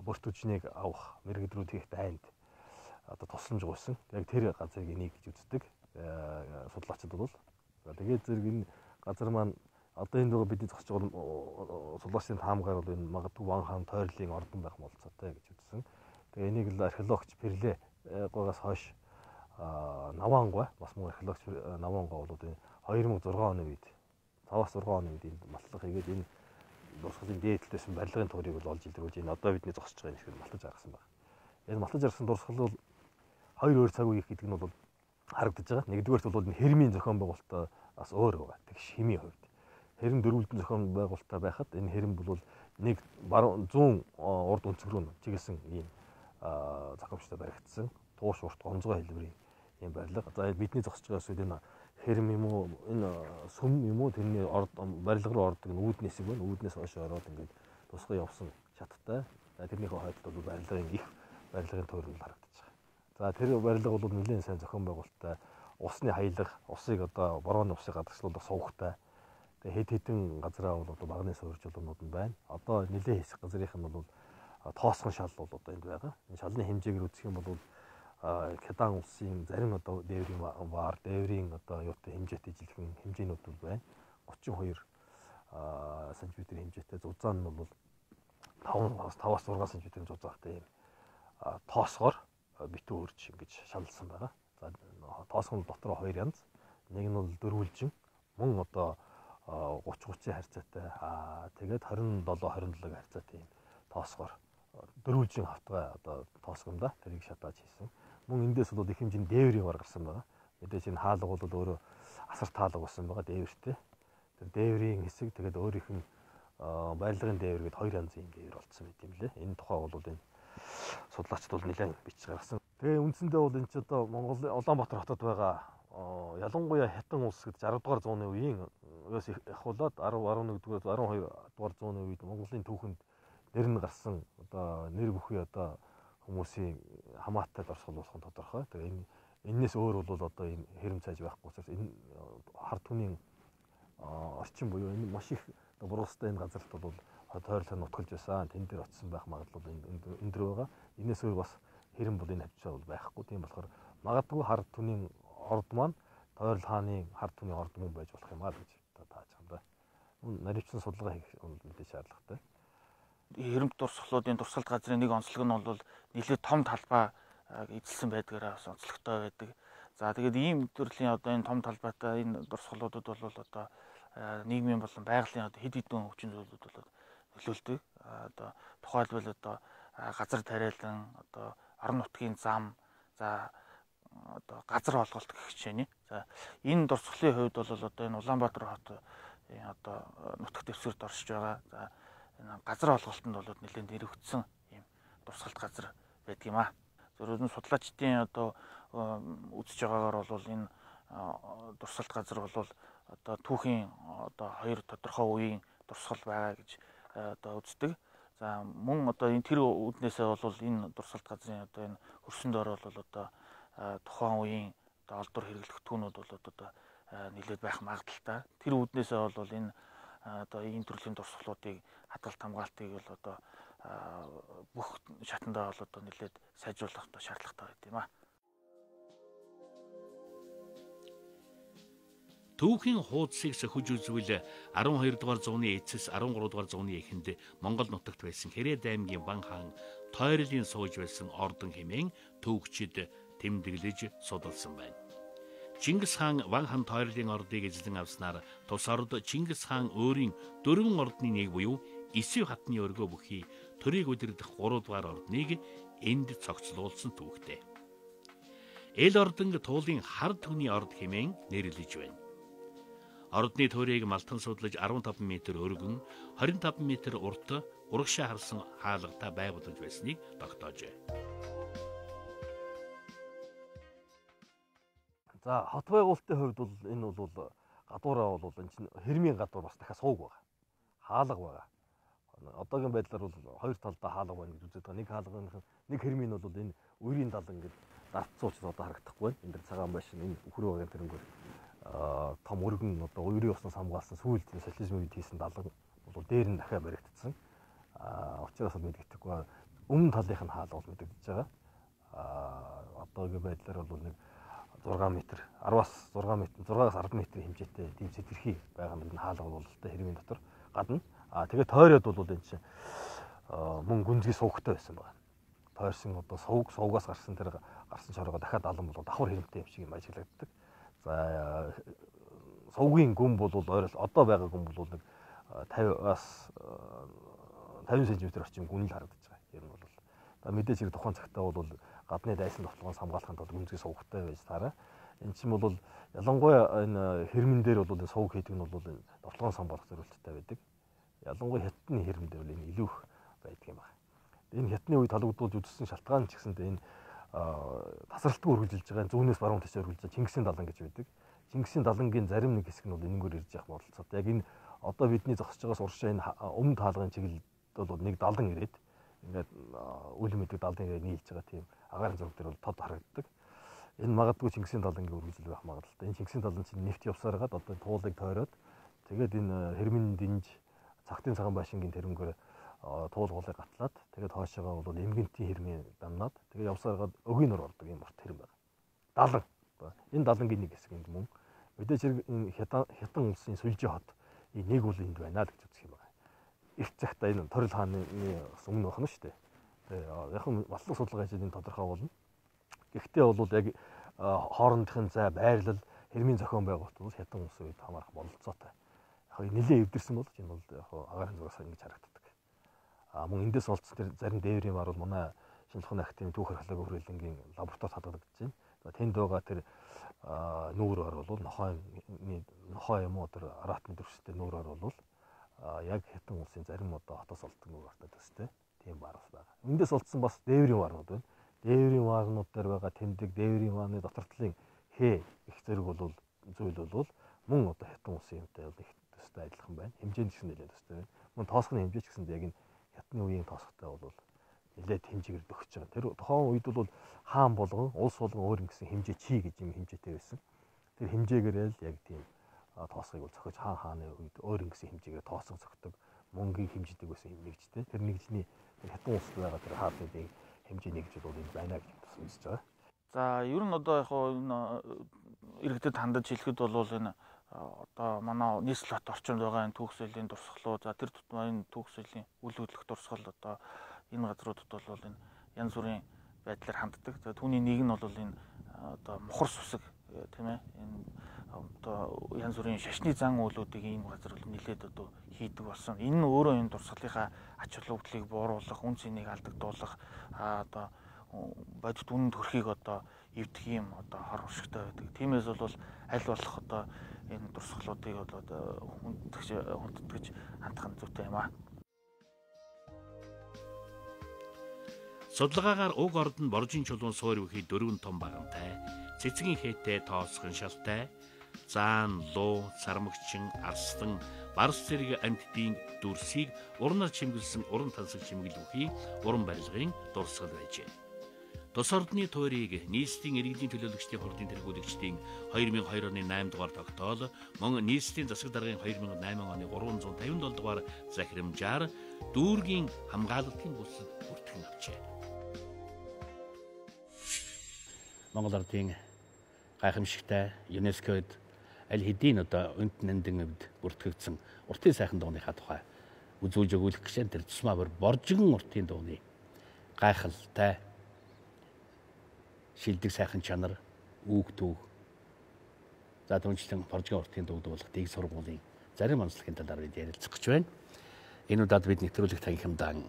бүрт үжнийг авах мэрэгдрүүд хийх дайнд одоо тусламж гуйсан. Яг тэр газрыг энийг гэж үздэг судлаачид бол. Тэгээд зэрэг энэ газар маань одоо энэ бидний зогсож байгаа судлаачдын таамгаар бол энэ магадгүй ван хаан тойрлын ордон байх болцоотой гэж үзсэн. Тэгээ энийг л археологч Перле гоогоос хойш Навангой бас мөн археологч Навангой бол энэ 2006 оны үед 5-6 оны үед энэ матлах хийгээд энэ дурсгалын дээдлэлтэйсэн барилгын туурыг бол олж илрүүлж энэ одоо бидний зогсож байгаа юм шиг малтаж гаргасан байна. Энэ малтаж гаргасан дурсгал бол 2 өөр цаг үеих гэдэг нь бол харагдаж байгаа. Нэгдүгээрт бол энэ хэрмийн зохион байгуулалтаа бас өөр байгаа. Тэгш химийн хувьд. Хэрэн дөрвөлдөн зохион байгуулалтаа байхад энэ хэрэм бол нэг баруун зүүн урд өнцөг рүү чиглэсэн ийм зохиомжтой баригдсан тууш урт гонцгой хэлбэрийн ийм барилга. За бидний зогсож байгаа зүйл энэ хэрэм юм уу энэ сүм юм уу тэрний барилга руу ордог нь үүднээс юм байна. Үүднээс хойш ороод ингээд тусгай явсан шаттай. Тэрнийхээ хойдолд бол барилгын их барилгын тойрол харагдаж байгаа. За тэр барилга бол нэлээд сайн зохион байгуулалттай. Усны хаялга, усыг одоо борооны усыг гадагшлуулах сувгтай. Тэгээ хэд хэдэн газраа бол одоо багны суурь жолоонууд нь байна. Одоо нэлээд хэсэг газрынх нь бол тоосгон шал бол одоо энд байгаа. Энэ шалны хэмжээгээр үзэх юм бол Кедан улсын зарим одоо дээврийн ваар, дээврийн одоо юутай хэмжээтэй жилхэн хэмжээнүүд бол байна. 32 см хэмжээтэй зузаан нь бол 5-аас 6 см зузаатай юм тоосгоор битүү өрж ингэж шалсан байгаа. За тоосгон дотор 2 янз. Нэг нь бол дөрвөлжин мөн одоо 30-30-ийн харьцаатай тэгээд 27-27 харьцаатай юм тоосгоор дөрвөлжин хавтгай одоо тоосгонда тэрийг шатааж хийсэн. Мөн эндээс бол их хэмжээний дээврийн вар гарсан байгаа. Мэдээж энэ хаалга бол өөрөө асар таалга болсон байгаа дээвэртэй. Тэр дээврийн хэсэг тэгээд өөрийнх нь барилгын дээвэр гээд 2 янзын дээвэр болцсон байт юм лээ. Энэ тухай бол энэ судлаачд бол нэлээд бичиж гаргасан. Тэгээ үндсэндээ бол энэ ч одоо Монгол Улаанбаатар хотод байгаа ялангуяа Хятад улс гэж 60 дугаар зууны үеийн өөс ахуулаад 10, 11 дугаар, 12 дугаар зууны үед Монголын түүхэнд нэр нь гарсан одоо нэр бүхий одоо хүмүүсийн хамаатай дорсгол болох нь тодорхой. Тэгээ энэс өөр бол одоо энэ хэрэм цааж байхгүй учраас энэ хар түмний орчин буюу энэ маш их бургастай энэ газарт бол тойрлол нутгалж байсан. Тэн дээр очисон байх магадлал энэ дөр байгаа. Энэс өөр бас хэрэм бол энэ хавчаа бол байхгүй. Тийм болохоор магадгүй хар түмний орд маань тойрол хааны хар түмний орд мөн байж болох юм аа гэж тааж байгаа юм да. Наривчсан судалгаа хийх мэдээ шаардлагатай. Хэрэмт дурсгалуудын дурсгалт газрын нэг онцлог нь бол нэлээд том талбай эзэлсэн байдгаараа бас онцлогтой байдаг. За тэгээд ийм төрлийн одоо энэ том талбайтай энэ дурсгалуудад бол одоо нийгмийн болон байгалийн одоо хэд хэдэн хүчин зүйлүүд бол нөлөөлдөг. Одоо тухайлбал одоо газар тариалан одоо орон нутгийн зам за одоо газар олголт гэх жишээний. За энэ дурсгалын хувьд бол одоо энэ Улаанбаатар хот одоо нутаг дэвсгэрт оршиж байгаа. За энэ газар олголтод бол нэлээд нэрвэгдсэн ийм дурсгалт газар байдаг юм аа. Зөвхөн судлаачдын одоо үзэж байгаагаар бол энэ дурсгалт газар бол одоо түүхийн одоо хоёр тодорхой үеийн дурсгал байгаа гэж одоо үздэг. За мөн одоо энэ тэр үүднээсээ бол энэ дурсгалт газрын одоо энэ хөрсөн доор бол одоо тухайн үеийн одоо олдвор хэрэглэх түүнүүд бол одоо нэлээд байх магадaltaй. Тэр үүднээсээ бол энэ одоо энэ төрлийн дурсгалуудыг хадгалт хамгаалтыг бол одоо бүх шатандаа бол одоо нэлээд сайжруулах одоо шаардлагатай байт юм аа. Түүхийн хуудсыг сөхөж үзвэл 12 дугаар зууны эцэс 13 дугаар зууны эхэнд Монгол нутагт байсан Хэрээд аймгийн Ван хаан тойролын сууж байсан ордон хэмээн түүхчид тэмдэглэж судалсан байна. Чингис хаан Ван хаан тойролын ордыг эзлэн авснаар тус орд Чингис хаан өөрийн 4 ордны нэг буюу Эсвэ хатны өргөө бүхий төрийг удирдах 3 дугаар ордныг энд цогцлуулсан түүхтэй. Эл ордон туулын хар түмний орд хэмээн нэрлэж байна. Ордны төрийг малтан судлаж 15 м өргөн 25 м урт урагшаа харсан хаалгатай байгуулж байсныг тогтоожээ. За хот байгуулалтын хувьд бол энэ бол гадуураа бол энэ чинь хэрмийн гадуур бас дахиад сууг байгаа. Хаалга байгаа. Одоогийн байдлаар бол хоёр талдаа хаалга байна гэж үздэг. Нэг хаалгын нэг хэрмийн бол энэ өрийн тал ингээд дартцуулж одоо харагдахгүй байна. Энд дэр цагаан байшин энэ өхрөө байгаа тэрнгүүр том өргөн одоо өрийн уснаас хамгаалсан сүүлд социализмын үед хийсэн далан бол дээр нь дахиад баригдсан. Учираас бол мэдэгдэхгүй өмнө талынх нь хаалга бол мэдэгдэж байгаа. Одоогийн байдлаар бол нэг 6 м 10-аас 6 м 6-аас 10 м хэмжээтэй тийм сэтэрхий байгаа нь хаалга бололтой хэрмийн дотор гадна. Тэгээд тойроод бол энэ чинь мөн гүнзгий суугтай байсан байна. Тойрсон одоо суугаас гарсан тэр гарсан чоргоо дахиад алан бол давхар хэрэмтэй юм шиг юм ажиглагддаг. За суугийн гүн бол одоо байгаа гүн бол нэг 50-аас 50 см орчим гүн л харагдаж байгаа. Ер нь бол мэдээж хэрэг тухайн цагтаа бол гадны дайсан тоглоомоос хамгаалахын тулд гүнзгий суугтай байж таараа. Энэ чинь бол ялангуяа энэ хэрмэн дээр бол сууг хийдэг нь бол тоглоомоос хамгаалах зорилттой байдаг. ялангуяа хятадны хэрэмд бол энэ илүү их байдаг юм байна. Энэ хятадны үед холбогдуулж үзсэн шалтгаан ч гэсэндээ энэ тасралтгүй үргэлжилж байгаа зүүнээс баруун тишээ үргэлжилж Чингисийн далан гэж байдаг. Чингисийн далангийн зарим нэг хэсэг нь бол энэгээр ирж явах бололцоотой. Яг энэ одоо бидний зогсож байгаа суршаа энэ өмнө таалгын чиглэлд бол нэг далан ирээд ингээд үл мэдэг далан ирээд нийлж байгаа тийм агаарын зураг дээр бол тод харагддаг. Энэ магадгүй Чингисийн далангийн үргэлжил байх магадлалтай. Энэ Чингисийн далан чинь нефт явсараад одоо туулыг тойроод тэгээд энэ хэрмэн динж цагтын цагаан байшингийн тэрнгээр туулгуулыг гатлаад тэгээд хоошоогоо бол эмгэнтийн хэрмээ дамнаад тэгээд явсараад өгийн нор ордог юм урт хэрэм байна. Далан. Энэ далангийн нэг хэсэг энд мөн мэдээж энэ хятад улсын сүлжээ хот нэг үл энд байна л гэж үзэх юм байна. Их цагтаа энэ Торил хааны өмнө байх нь шүү дээ. Яг нь батлах судалгаа хийж энэ тодорхой болно. Гэхдээ бол яг хоорондохын зай байрлал хэрмийн зохион байгуулалт бол хятад улсын үед хамаарах бололцоотой. Яг нэлээд эвдэрсэн бол энэ бол яг агаарын зураас ингэж харагддаг. Мөн эндээс олдсон тэр зарим дээврийн мар бол манай шинжлэх ухааны академийн түүх археологи хүрээлэнгийн лабораторид хадгалагдаж байна. Тэнд байгаа тэр нүүрээр бол нохой юм уу тэр аратны дэвштэй нүүрээр бол яг хятад улсын зарим одоо хотоос олдсон нүүр артаа төстэй тийм бар бас байгаа. Эндээс олдсон бас дээврийн марнууд байна. Дээврийн марнууд дээр байгаа тэмдэг дээврийн марны дотортлын их зэрэг бол зүйл бол мөн одоо хятад улсын юмтай бол их төстэй адилхан байна. Хэмжээнд гэсэн нэлээд төстэй байна. Мөн тоосхны хэмжээ ч гэсэндээ яг энэ хятадны үеийн тоосхтой бол нэлээд хэмжээгээр өгч байгаа. Тэр тухайн үед бол хаан болгон улс болгон өөр ингэсэн хэмжээ чи гэж юм хэмжээтэй байсан. Тэр хэмжээгээр л яг тийм тоосхыг бол зохиож хааны үед өөр ингэсэн хэмжээгээр тоосго зохидог мөнгөийг хэмждэг байсан нэгжтэй. Тэр нэгжний хятад улсад байгаа тэр хааны хэмжээ нэгж бол энэ байна гэж үзэж байгаа. За ер нь одоо яг энэ иргэдэд хандаж хэлэхэд бол энэ одоо манай нийслэл хот орчинд байгаа энэ түүх соёлын дурсгалуу за тэр тутмаа энэ түүх соёлын үл хөдлөх дурсгал одоо энэ газруудад бол энэ янз бүрийн байдлаар ханддаг. За түүний нэг нь бол энэ одоо мухар сусаг тийм ээ энэ одоо янз бүрийн шашны зан үйлүүдийг ийм газар бол нэлээд одоо хийдэг болсон. Энэ нь өөрөө энэ дурсгалынхаа ач холбогдлыг бууруулах, үн цэнийг алдагдуулах одоо бодит үнэнд хүрэхийг одоо эвдэх юм одоо хор уршигтай байдаг. Тиймээс бол аль болох одоо энэ дурсгалуудыг бол одоо хүндэтгэж хандах нь зүйтэй юм аа. Судалгаагаар уг ордонд боржин чулуун суур бүхий 4 том багантай, цэцгийн хээтэй тоосхон шалтай, заан, луу, сармагчин, арслан, барс зэрэг амьтдын дүрсийг урнаар чимгэлсэн уран тансаг чимгэл бүхий уран барилгын дурсгал байжээ. Тус ордны туурийг нийслэлийн иргэдийн төлөөлөгчдийн хурдын тэргүүлэгчдийн 2002 оны 8 дугаар тогтоол, мөн нийслэлийн засаг даргын 2008 оны 357 дугаар захирамжаар дүүргийн хамгаалалтын бүсэд бүртгэн авчээ. Монгол ардын гайхамшигтай ЮНЕСКОд аль хэдийн одоо өнд нандин өвд бүртгэгдсэн уртын сайхан дууныхаа тухай үзүүлж өгүүлэх гişэн тэр тусмаа боржигн уртын дууны гайхалтай шилдэг сайхан чанар үүг түүх за түнчлэн боржигн уртын дууг дуулах дэг сургуулийн зарим онцлогийн талаар бид ярилцах гэж байна. Энэ удаад бид нэвтрүүлэг танхимдан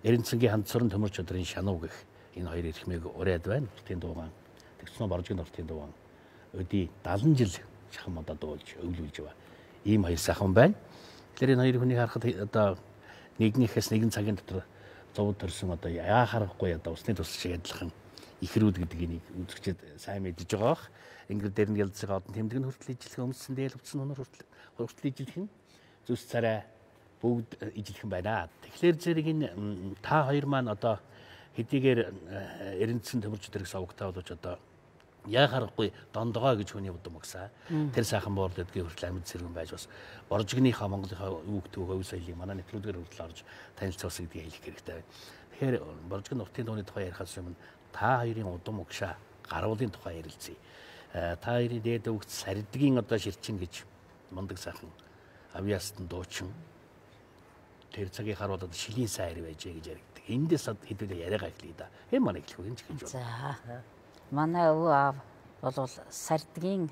Эрдэнэцгийн хандсурын төмөр чөдрийн шануу гэх энэ хоёр эрхмийг ураад байна. Уртын дуугаан тэгснэ боржигн уртын дуугаан өдий 70 жил шахам одоо дуулж өвлүүлж байгаа. Ийм хоёр сайхан байна. Тэгэхээр энэ хоёр хүнийг харахад одоо нэгнийхээс нэгэн цагийн дотор зовд төрсөн одоо яа харахгүй одоо усны тус шиг адилхан ихрүүд гэдгийг үзэгчд сайн мэдж байгаа бах. Ингээд дээр нь ялж байгаа одон тэмдэг нь хүртэл ижилхэн өмссөн дээл өвцөн өнөр хүртэл ижилхэн зүс царай бүгд ижилхэн байна. Тэгэхээр зэрэг энэ та хоёр маань одоо хэдийгээр Эрдэнэцэн төмөрч дэрэгс овогтаа болооч одоо яа харахгүй дондогоо гэж хүний удам өгсаа. Тэр сайхан боор дэдгийн хүртэл амьд сэргэн байж бас боржигныхаа Монголынхаа үг түүх өв соёлыг манай нэвтрүүлгээр хүртэл орж танилцуулсан гэдгийг хэлэх хэрэгтэй байна. Тэгэхээр боржигн уртын дууны тухай ярихаас өмнө та хоёрын удам өгшаа гаруулын тухай ярилцъя. Та хоёрын дээд өвгт сардгийн одоо ширчин гэж мундаг сайхан авьяастан дуучин тэр цагийн харууд одоо шилийн сайр байжээ гэж яригддаг. Эндээс хэдүүлээ яриагаа эхлэе да. Хэн манай эхлэх вэ гэж байна. За манай өвөө аав бол сардгийн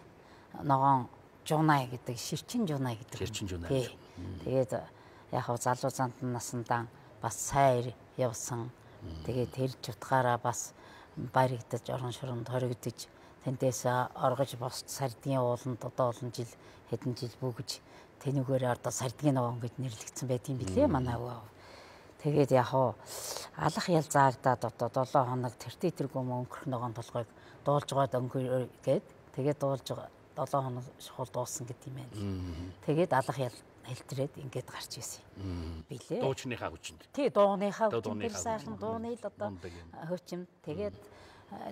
ногоон жунай гэдэг ширчин жунай гэдэг. Ширчин жунай. Тэгээд яг хав залуу зандан насандаа бас сайр явсан. Тэгээд тэр чутгаараа бас баригдаж орон шоронд хоригдож тэндээс оргож босч сардгийн ууланд одоо олон жил хэдэн жил бүгж тэнүүгээр одоо сардгийн ногоон гэж нэрлэгдсэн байдгийн билээ манай өвөө. Тэгээд яг алах ял заагдаад одоо 7 хоног тэртэргүй өнгөрөх ногоон толгойг дуулж гоод өнгөрөө гээд тэгээд дуулж 7 хоног шухал дууссан гэдэг юм байна. Тэгээд алах ял хэлтрээд ингээд гарч ирсэн юм билээ. Дуучныхаа хүчинд. Тий, дууныхаа хүчинд сайхан дууны л одоо хүчин. Тэгээд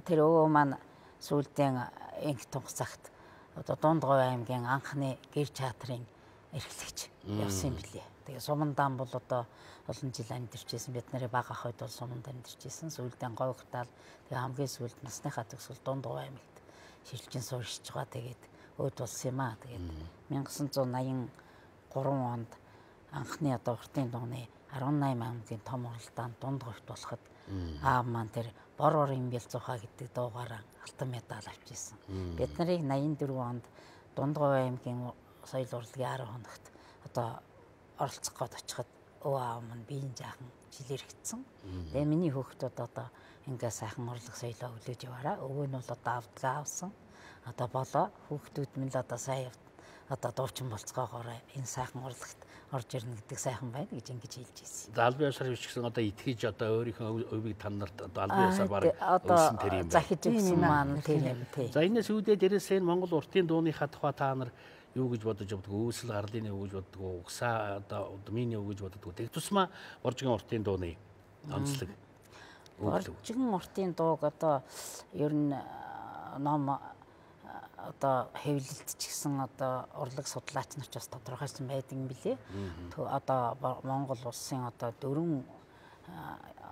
тэр өвөө маань сүүлдээ инх тунх цагт одоо Дундгой аймгийн анхны гэр чаатрын эрхлэгч явсан билээ. Тэгээ Сумандаан бол одоо олон жил амьдарчсэн. Бид нарын бага ахуйд бол Суманд амьдарчсэн. Сүүлдээ говьхтаал тэгээ хамгийн сүүлд насныхаа төгсгөл Дундгой аймагт шилжин суурьшиж байгаа. Тэгээд өөд болсон юм аа. Тэгээд 1983 онд анхны одоо уртын дууны 18 аймгийн том уралдаанд Дундгойт болоход аав маань тэр бор орын бэлцухаа гэдэг дуугаараа алтан медаль авчихсан. Бид нарыг 84 онд Дундгой аймгийн соёл урлагийн 10 хоногт одоо оролцох гээд очиход өвөө аав маань биеийн жаахан жилэрэгдсэн. Тэгээ миний хүүхдүүд одоо ингээ сайхан урлаг соёлоо өглөөж яваараа. Өвөө нь бол одоо авдгаа авсан. Одоо болоо хүүхдүүд минь л одоо сайн одоо дуучин болцоогоороо энэ сайхан урлагт орж ирнэ гэдэг сайхан байна гэж ингэж хэлж ирсэн. Албан ёсоор бичсэн одоо итгэж одоо өөрийнхөө өвийг та нарт одоо албан ёсоор баг өгсөн тэр юм байна. Захиж өгсөн маань тэр юм тий. За энэс үүдээ дээрээс энэ Монгол уртын дууныхаа тухай та нар юу гэж бодож явдаг? Үүсэл гарлын юу гэж боддог? Угсаа одоо удмын юу гэж боддог? Тэг тусмаа Боржгийн уртын дууны онцлог. Боржгийн уртын дууг одоо ер нь ном одоо хэвлэлт ч гэсэн одоо урлаг судлаач нар ч бас тодорхойлсон байдаг юм билээ. Одоо Монгол улсын одоо 4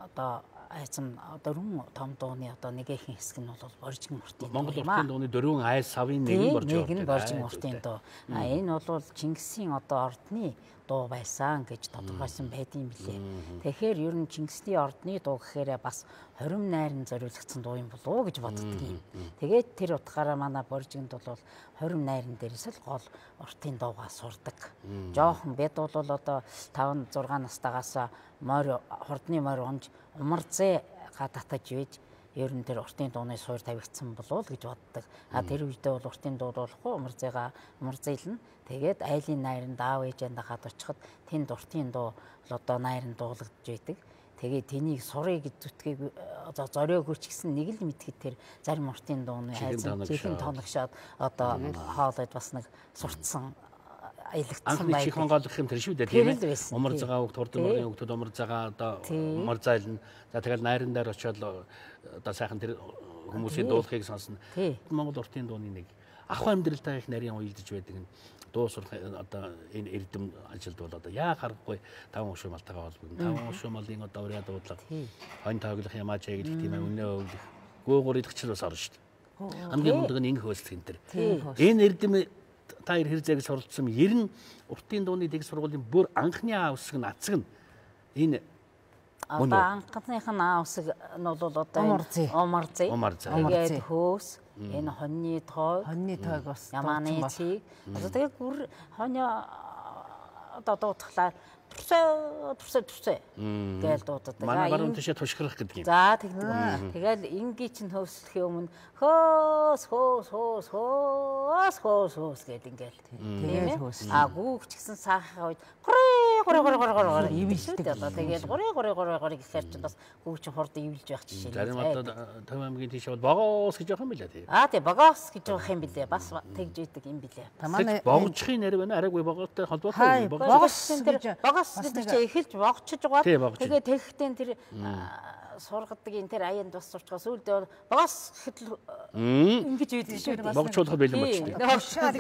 одоо айцам 4 том дууны одоо нэгэн хэсэг нь бол Боржгийн уртын дуу. Монгол уртын дууны 4 айс савын нэг нь Боржгийн уртын дуу. Энэ бол Чингисийн одоо ордны дуу байсан гэж тодорхойлсон байдığım билээ. Тэгэхээр ер нь Чингисийн ордны дуу гэхээр бас 20 найран зориулагдсан дуу юм болов уу гэж боддөг юм. Тэгээд тэр утгаараа манай Боржинд бол 20 найран дээрээс л гол уртын дуугаа сурдаг. Жохон бид бол одоо 5 6 настайгаас морь хурдны морь унж умарзээ гадатаж вэж ер нь тэр уртын дууны суур тавигдсан болов уу гэж боддог. Тэр үедээ бол уртын дуу болохгүй умарзээлнэ. Тэгээд айлын найранд аав ээжэнд хаад очиход тэнд уртын дуу одоо найранд дуулагдж байдаг. Тэгээд тэнийг сурыг гэж зүтгийг одоо зориог хүч гэсэн нэг л мэдхэд тэр зарим уртын дууны чихэн тоногшоод одоо хоолойд бас нэг сурцсан аялагдсан байг. Анхны чих хонголох юм тэр шүү дээ тийм ээ. Умар цагаан хөвгт хурдан моргийн хөвгтөд умар цагаан одоо умар зайлна. За тэгэл найран дээр очиод одоо сайхан тэр хүмүүсийн дуулахыг сонсно. Монгол уртын дууны нэг ахуй амьдралтай их нарийн уялдаж байдаг нь дуу сурах одоо энэ эрдэм ажилд бол одоо яа харахгүй 5 ушуу малтайгаа холбогдно. 5 ушуу малын одоо урья дуудлага хонь тоглох ямаа ч гэдэг тийм ээ үнэ өглөх гөөгөр идэгчл бас орно шүү дээ. Хамгийн мундаг нь инх хөөслөх энэ төр. Энэ эрдэм та хэр зэг суралцсан 90 уртын дууны дэг сургуулийн бүр анхны аа үсэг нь ацэг нь энэ одоо анхных нь аа үсэг нь бол одоо умарзээ тэгээд хөөс энэ хоньны тойг бас ямааны цэг одоо тэгээд гүр хоньо одоо дуутахлаа турсаа гээл дуудаад. Манай баруун тишээ тушгирах гэдэг юм. За тэгдэг. Тэгэл ингийн чинь хөвслөхийн өмнө хөөс гэдэг ингээл. Тэгээд гүүгч гэсэн саахаа үед гори ивэлдэг одоо тэгээд гори гэхээр чинь бас гүүгч хурд ивэлж байх жишээ. Зарим одоо Төв аймгийн тишээ бол богоос гэж явах юм билээ тийм. Тийм богоос гэж явах юм билээ. Бас тэгж идэг юм билээ. Манай богожхийн нэр байна. Арайгүй богоотой холбоотой. Богоос гэдэг чинь эхэлж богчж байгаа. Тэгээд тэгэхдээ тэр сургадгийн тэр аянд бас сурчгаа сүүлдээ богоос гэхэл ингэж үйдэг шүү дээ. Богчуулах бэлэн болчихсон.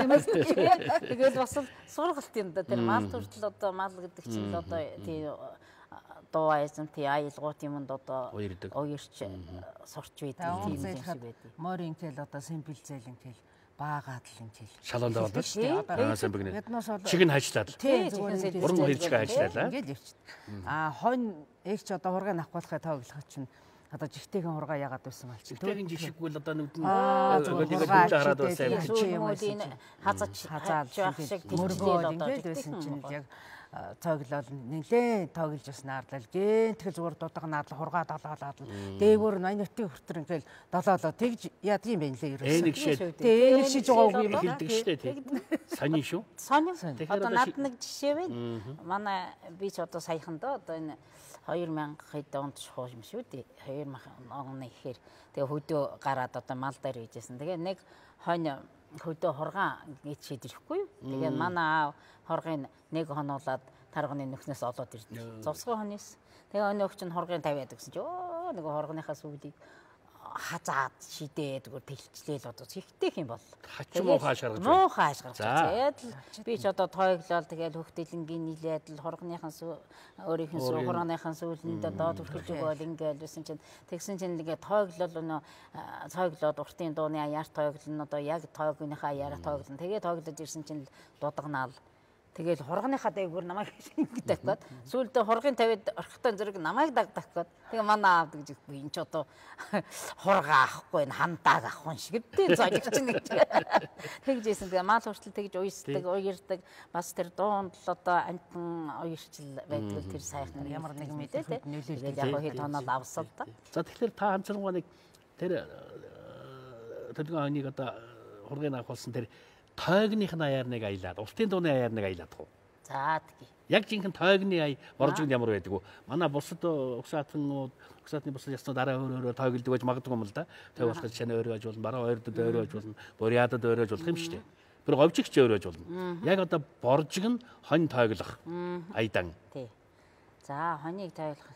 Тэгээд бас сургалт юм да тэр мал төртөл одоо мал гэдэг чинь л одоо тий дуу айсан тий аялгуут юмд одоо уярч сурч байдаг тийм юм шиг байдаг. Морин тэл одоо симпэлзэл ингээл баагаад л юм хэл. Шалонд аваад шүү дээ. Самбигнэ. Чиг нь хажлаад. Уран хэлжиг хажлаа. Ингээл явчих. Хонь эгч одоо хургыг авахлахаа тоглох чинь одоо жигтэйгэн хургаа яагаад байсан бол чи. Жигтэйгэн жишггүй л одоо нүдэн хараад байсан юм. Хазаач явах шиг мөргөө ингээл байсан чинь яг цооглол нэлээд тоглож бас наарлал гэнтгэл зүгээр дутга наарлал хургаа долоолаад дээгүүр 80 нутгийн хүртэр ингээл долоолоо тэгж яадаг юм бэ нэлээ ерөөсөө. Тэгээ нэг шиж байгаа юм хэлдэг штэ тий. Сони шүү. Сони. Одоо над нэг жишээ байна. Манай би ч одоо саяхандаа одоо энэ 2000 онд шухуу юм шүү дээ. 2000 оны ихээр тэгээ хөдөө гараад одоо мал дээр үйжсэн. Тэгээ нэг хонь хөдөө хургаан гэж шийдэхгүй юу. Тэгээ манай аав хоргын нэг хонуулаад тарганы нөхнөөс олоод ирдэ. Зовсгоо хонёс. Тэгээ өнөөх чинь хоргын тавиад гэсэн чи өө нэг хоргоныхаа сүүлийг хазаад шидээд зүгээр тэлчлээл одоо ихтэйх юм бол хачмуу хаашгарч тэгээд би ч одоо тойглол тэгээд хөхтөлөнгийн нийлээд л хоргоныхан өөрийнх нь хургааныхан сүүлэнд доод хүрхэж өгөөл ингээл байсан чинь тэгсэн чинь ингээд тойглол өнөө цойглоод уртын дууны аяар тойглол одоо яг тойгныхаа аяараа тойглол тэгээд тойглоод ирсэн чинь дуудагнаал. Тэгэл хургааныхаа дээгүүр намайг ингэж тавьгаад сүүлдээ хургын тавиад орхитой зэрэг намайг дагдах гээд тэгээ манай аав гэж би энэ ч одоо хургаа авахгүй хандааг авах шиг дээ зоолж чинь гэж тэгжсэн. Тэгээ мал хүртэл тэгж уйсдаг уярдаг бас тэр дуунд л одоо амтан уярчил байдаг тэр сайхан ямар нэг мэдээ те тэгээд яг хэл тоонол авсал та. За тэгэхээр та ганцхан нэг тэр төлгөө одоо хургын авах болсон тэр тойгныхын аяар нэг аялаад, уртын дууны аяар нэг аялаад хуу. За тэгье. Яг жинхэнэ тойгны ая боржигд ямар байдаг вэ? Манай бусад угсаатны бусад яснууд арай өөр тойглдог байж магадгүй юм л да. Той болох чинь өөрөө байж болно, бараа ойрдод өөрөө байж болно, буриадад өөрөө байж болох юм шүү дээ. Тэр говьжигч өөрөө байж болно. Яг одоо боржиг нь хонь тойглох айдан. Тий. За хоньыг тойглох.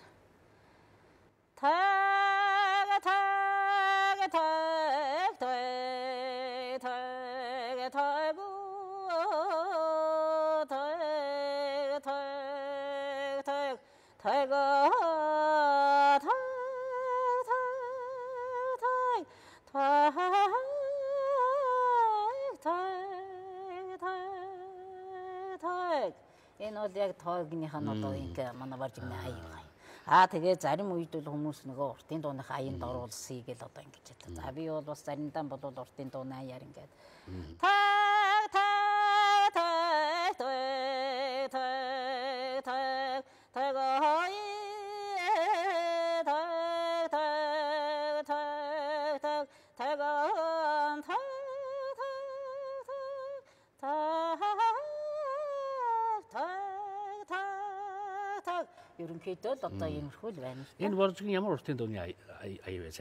Энэ бол яг тоогныхаа одоо ингээ манай баржигны аяа. Тэгээ зарим үед бол хүмүүс нөгөө уртын дууных аянд оруулсыг л одоо ингэж хэлдэг. За би бол бас заримдаа бол уртын дууны аяар ингээд ерөнхийдөө л одоо иймэрхүү л байна. Энэ боржгийн ямар уртын дууны аяа вэ?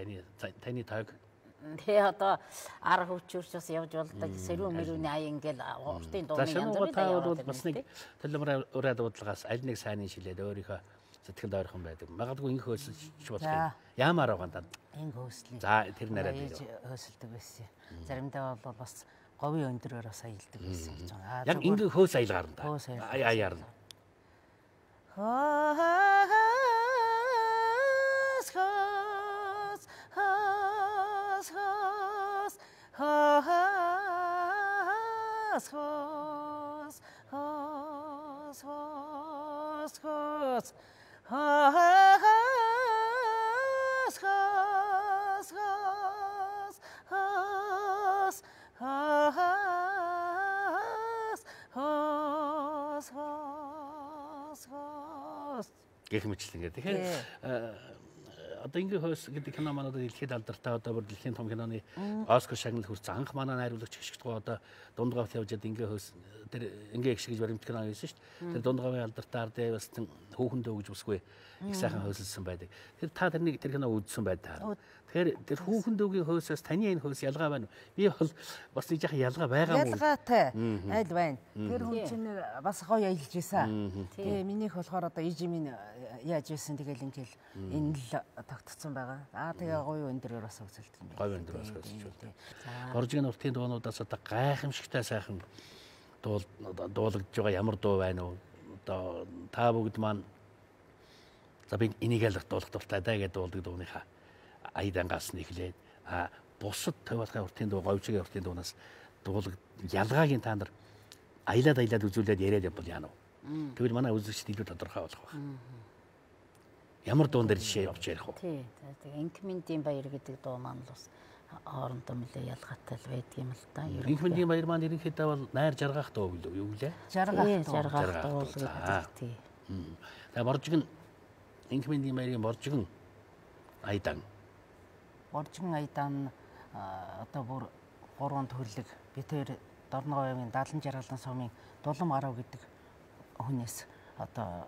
Таны тойг. Тэгээ одоо ар хөвчөрч бас явж болдог сэрүүн мөрөөний аяа ингээл уртын дууны янз бүрийн аяа бол бас нэг төлөмөр ураад бодлогоос аль нэг сайн шилээд өөрийнхөө сэтгэлд ойрхон байдаг. Магадгүй ингэ хөөсөлж болох юм. Яамаар байгаа даа. Ингэ хөөслийг. За тэр нараад хөөсөлдөг байсан. Заримдаа бол бас говийн өндөрөөр бас аялдаг байсан гэж байгаа. Яг ингэ хөөс аялгаар нь да. Аяар нь. Гэх мэтлэн. Тэгэхээр одоо ингэ хөөс гэдэг кино манайд дэлхийд алдартай одоо бүр дэлхийн том киноны Оскар шагнал хүрсэн анх манай найруулагч гიშгтгоо одоо дундгавт явжаад ингэ хөөс тэр ингэ гიშгэж баримт кино хийсэн шүү дээ. Тэр дундгавын алдартай ард яваас хүүхэндөө гэж усгүй их сайхан хөөсөлсөн байдаг. Тэр та тэр кино үзсэн байдаг. Тэгэхээр тэр хүүхэндөөгийн хөөсөөс таны энэ хөөс ялгаа байна уу? Би бол бас нэг яхан ялгаа байгаа юм. Ялгаатай аль байна. Тэр хүн чинь бас гоё аялж ийсэн. Тэгээ минийх болохоор одоо ижи минь яаж ийсэн тэгэл ингээл энэ л тогтцсон байгаа. Тэгээ гоё өндөрөөр бас үзэлдэг юм. Гоё өндөрөөс үзэж байна. Боржгийн уртын дуунуудаас одоо гайхамшигтай сайхан дуулагдж байгаа ямар дуу байна уу? Одоо та бүгд маань за би энийг л дуулах дуртай даа гэдэг дуулдаг дууныхаа айдангаас нь эхлээд бусад тавиалгын уртын дуу говьжгийн уртын дуунаас дуулаг ялгааг та нар аялаад үзүүлээд яриад явбал яана уу? Тэгвэл манай үзэгчд илүү тодорхой болох байна. Ямар дуун дээр жишээ явж ярих вэ? Тий. Тэгээ инкментийн баяр гэдэг дуу маань бас хоорондоо нэлээ ялгаатай л байдаг юм л да. Инх мэндийн баяр маань ерөнхийдөө бол найр жаргах дуу гэлөө юу гэлээ? Жаргах дуу гэдэг тий. Тэгээ боржигн инх мэндийн баярын боржигн айдан. Боржигн айдан одоо бүр 3 төрлөг би тэр Дорноговын 70 жаргалан сумын Дулам гарав гэдэг хүнээс одоо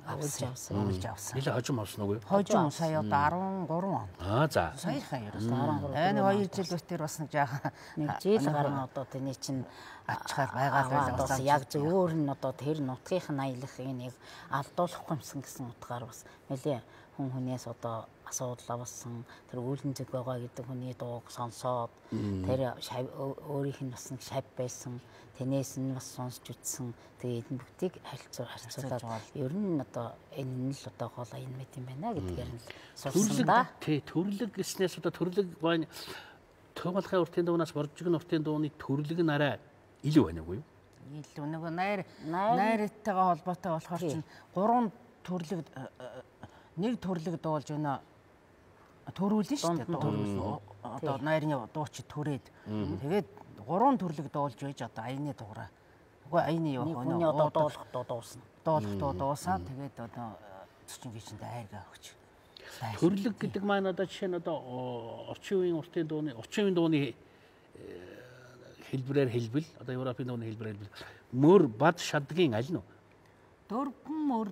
авч авсан. Нилээ хожим авсан уу? Хожим сая одоо 13 он. За. Саяхан ерөөсөө 13. 2 жил өтер бас нэг жаахан нэг жил гарна одоо тэний чинь авчгаар байгаа бас яг зөвөр нь одоо тэр нутгийнх нь аялахыг нэг алдуулахгүй юмсан гэсэн утгаар бас нэлээ хүнээс одоо асуудал авсан тэр үүлэн зэг байгаа гэдэг хүний дууг сонсоод тэр өөрийнх нь бас нэг шав байсан тэнээс нь бас сонсч үзсэн тэгээд энэ бүгдийг харьцуулаад ер нь одоо энэ нь л одоо гол аян мэт юм байна гэдгээр нь сурсан да. Тий төрлөг гэснээс одоо төрлөг байна төвлөхын уртын дуунаас боржигн уртын дууны төрлөг нь арай илүү байна уу юу? Илүү нөгөө найртайгаа холбоотой болохоор чинь 3 төрлөг нэг төрлөг дуулж байна төрүүлнэ шүү дээ. Одоо найрны дууч төрээд тэгээд 3 төрлөг дуулж байж одоо аяны дуурай. Үгүй аяны юу хүний одоо дуулах дуу дуусна. Дуулах дуу дуусаа тэгээд одоо цочин гişэндээ айргаа өгч. Төрлөг гэдэг маань одоо жишээ нь одоо орчин үеийн уртын дууны орчин үеийн дууны хэлбэрээр хэлбэл одоо Европын дууны хэлбэрээр хэлбэл мөр бад шадгийн аль нь вэ? Дөрвөн мөр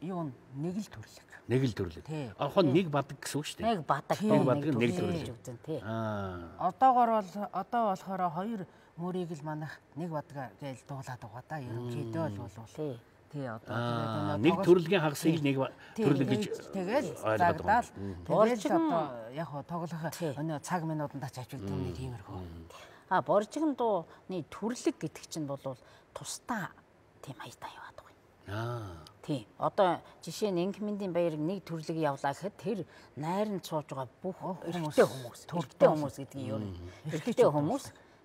юу нэг л төрлөг. Нэг л төрлөг. Орхон нэг бадаг гэсэн үг шүү дээ. Нэг бадаг нэг төрлөг үзэн тий. Одоогоор бол одоо болохоор 2 мөрийг л манайх нэг бадаг гээл дуулаад байгаа да. Ерөнхийдөө бол тий одоо нэг төрлөгийн хагасыг л нэг төрлөг гэж тэгэл заагдаал. Тэгэл одоо яг тоглох цаг минутанд ч авчилдаг нэг тиймэрхүү. Боржигн дууны төрлөг гэдэг чинь бол тусдаа тийм аятай яваад байгаа. Тий. Одоо жишээ нь инх мэндийн баярыг нэг төрлөг явлаа гэхэд тэр найранд сууж байгаа бүх эрэгтэй хүмүүс гэдгийг юу эрэгтэй хүмүүс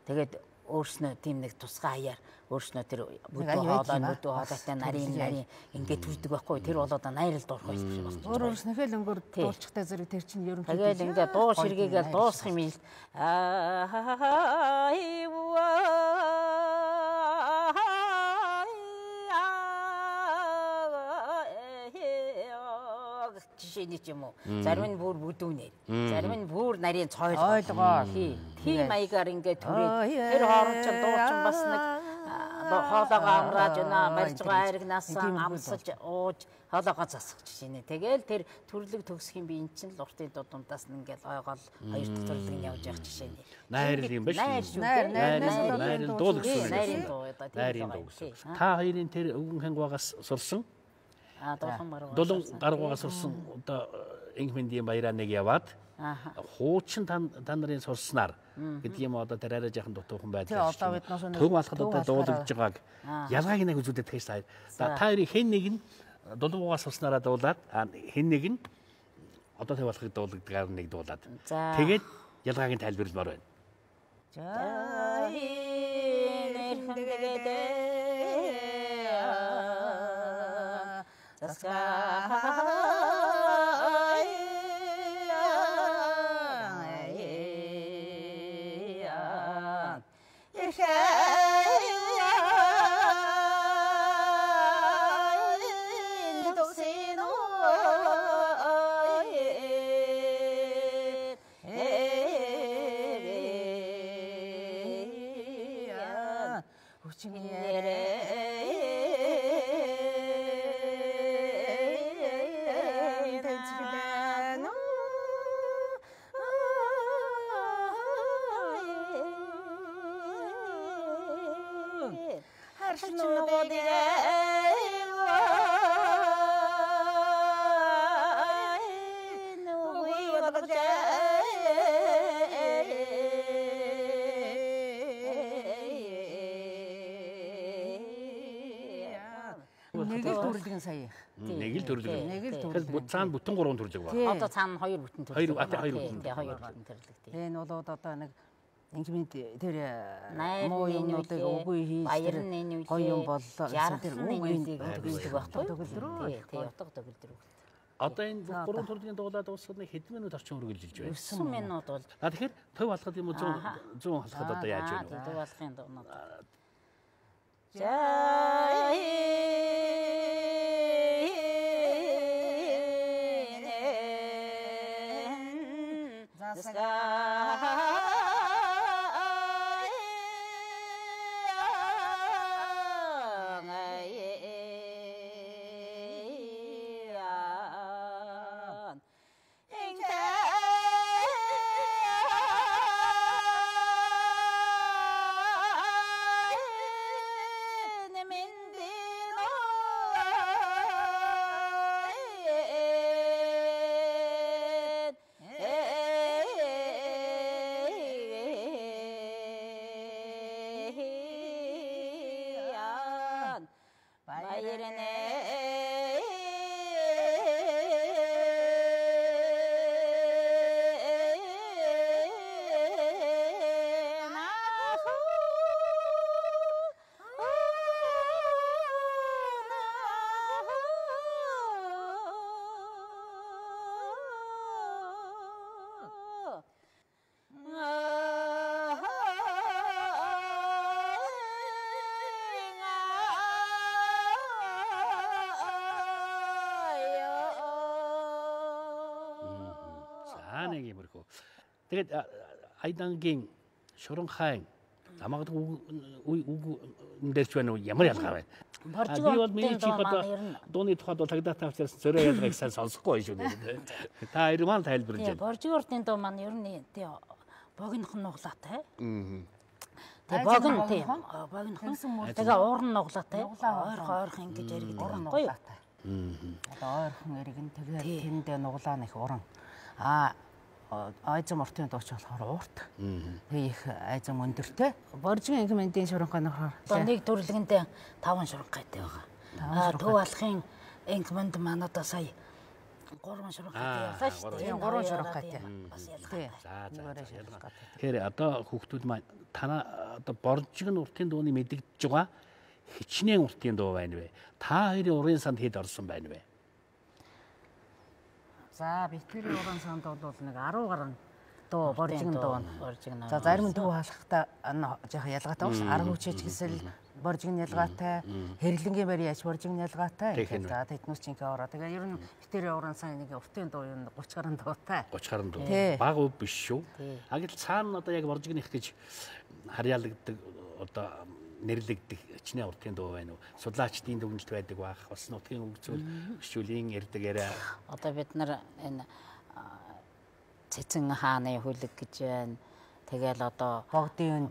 тэгээд өөрснөө тийм нэг тусгай аяар өөрснөө тэр бүдүү хоолойтой нарийн ингээд төрдөг байхгүй тэр бол одоо найрал дуурах байсан юм байна. Өөрснөөхөө л өнгөр дуулчихтай зэрэг тэр чинь ерөнхийдөө тэгээд ингээд дуу ширгээгээл дуусах юм ил жишээний ч юм уу зарим нь бүр бүдүүнээр зарим нь бүр нарийн цойлгоо тийм маягаар ингээд түрээд тэр хооронд ч дуучин бас нэг хоолойгоо амрааж байна барьж байгаа айрагнаас амсалж ууж хоолойгоо засах жишээ нэ тэгэл тэр төрлөг төгсөх юм би эн чинь л уртын дуудаас ингээд ойгоол хоёр дахь төрлөг нь явж явах жишээ нэ найр юм байна шүү найр дуу гэсэн найрын дуу одоо тийм байна. Та хоёрын тэр өвгөн хангаагаас сурсан Дулам гаргуугаас сурсан одоо инх мэндийн баяраа нэг яваад хуучин та нарын сурснаар гэдэг юм одоо тэр арай жаахан дутуухан байдлаа. Төв алхад одоо дуулагдж байгааг ялгааг нэг үзүүлээд тааш та хоёрын хэн нэг нь дулуугаас сурснараа дуулаад хэн нэг нь одоо төв алхад дуулагдгаар нэг дуулаад тэгээд ялгааг нь тайлбарламаар байна. Нэг л төрлөг. Цаана бүтэн 3 төрлөг байна. Одоо цаана 2 бүтэн төрлөг. 2 бүтэн төрлөг. Тэгээ нь бол одоо нэг инкмент тэр муу юмнуудыг үгүй хийж гоё юм боллоо гэсэн тэр үгүй гэдэг байхгүй. Тий, утга төгөлдөр. Одоо энэ 3 төрлийн дуулаад дуусахад нэг хэдэн минут орчим үргэлжилж байна. 9 минут бол. Тэгэхээр төв алхад юм уу 100 алхад одоо яаж вэ? Төв алхын дуунууд. Нэг юмрхүү. Тэгээд айдангийн Шурунхайн намайг үндэрч байна уу ямар ялгаа байна. Би бол миний чихэд дууны тухайд бол тагдаатаа учраас зөрөө ялгааг сайн сонсохгүй шүү дээ. Та хоёр маань тайлбарлаж байна. Боржигортын дуу маань ер нь тий богинохон нуглаатай. Тэгээ богинохон. Тэгээ уурн нуглаатай. Ойрхон ингэж яригддаг байхгүй юу? Одоо ойрхон эргэн тэгээ тэнд нуглаа нэг уран. Айзам ортын дууч болохоор уурт. Тэгээ их айзам өндөртэй. Боржгийн инкментийн Шурунхайн нөхөр. Одоо нэг төрлөгэндээ 5 Шурунхайтай байгаа. Төв алхын инкмент маань одоо сая 3 Шурунхайтай явлаа шүү дээ. 3 Шурунхайтай. Бас ялгаатай. За. Тэгэхээр одоо хүүхдүүд маань танаа одоо Боржигн уртын дууны мэдэгдэж байгаа хичнээн уртын дуу байна вэ? Та хоёрын урын санд хэд орсон байна вэ? За битэрийн уран санд бол нэг 10 гаруй дуу боржигн дуу. За зарим төв халахтаа жоохон ялгаатай бас 10 хүчээч гэсэл боржигн ялгаатай, хэрлэнгийн барь яач боржигн ялгаатай. За тэднүүс чинь ингээ ороо. Тэгээ ер нь битэрийн уран санд нэг уртын дуу юм 30 гаруй дуутай. 30 гаруй дуу. Бага өв биш шүү. Агил цаана одоо яг боржигных гэж харьяалагддаг одоо нэрлэгдэх хичнээн уртын дуу байна уу? Судлаачдын дүгнэлт байдаг баах. Бас нутгийн хөгжүүл гүшүүлийн ярьдаг яриа. Одоо бид нар энэ цэцэн хааны хүлэг гэж байна. Тэгэл одоо богдын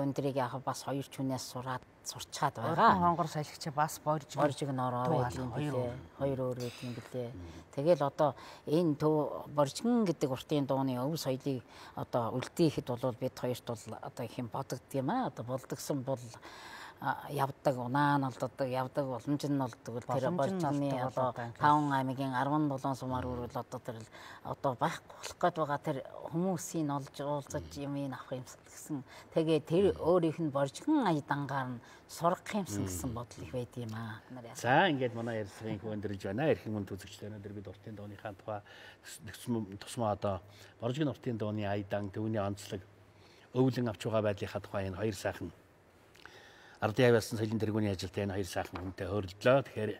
өндрийг яг бас хоёр чүнээс сурчаад байгаа. Хонгор салхич бас боржиг нороо байдаг юм билээ. Хоёр өөр байдаг юм билээ. Тэгэл одоо энэ төв боржигн гэдэг уртын дууны өв соёлыг одоо үлдээхэд бол бид хоёрт бол одоо их юм бодогд юм аа. Одоо болдгсон бол явдаг унаан олддог явдаг боломж нь олддог тэр боржигны одоо 5 аймгийн 17 сумаар үрвэл одоо тэр одоо байхгүй болох гээд байгаа тэр хүмүүсийн олж уулзаж юм авах юмсан гэсэн тэгээ тэр өөрийнх нь боржигн айдангаар нь сурах юмсан гэсэн бодол их байд юм аа. За ингээд манай ярилцлагын хөвөндөрлж байна. Эрхэм мөн үзэгчдээ өнөөдөр бид уртын дууныхаа тухай тусмаа одоо боржигн уртын дууны айдан төвний онцлог өвлөн авч байгаа байдлынхаа тухай энэ хоёр сайхан Ардын явуулсан соёлын тэргүүний ажилтай энэ хоёр сайхан хүнтэй хөрөлдлөө. Тэгэхээр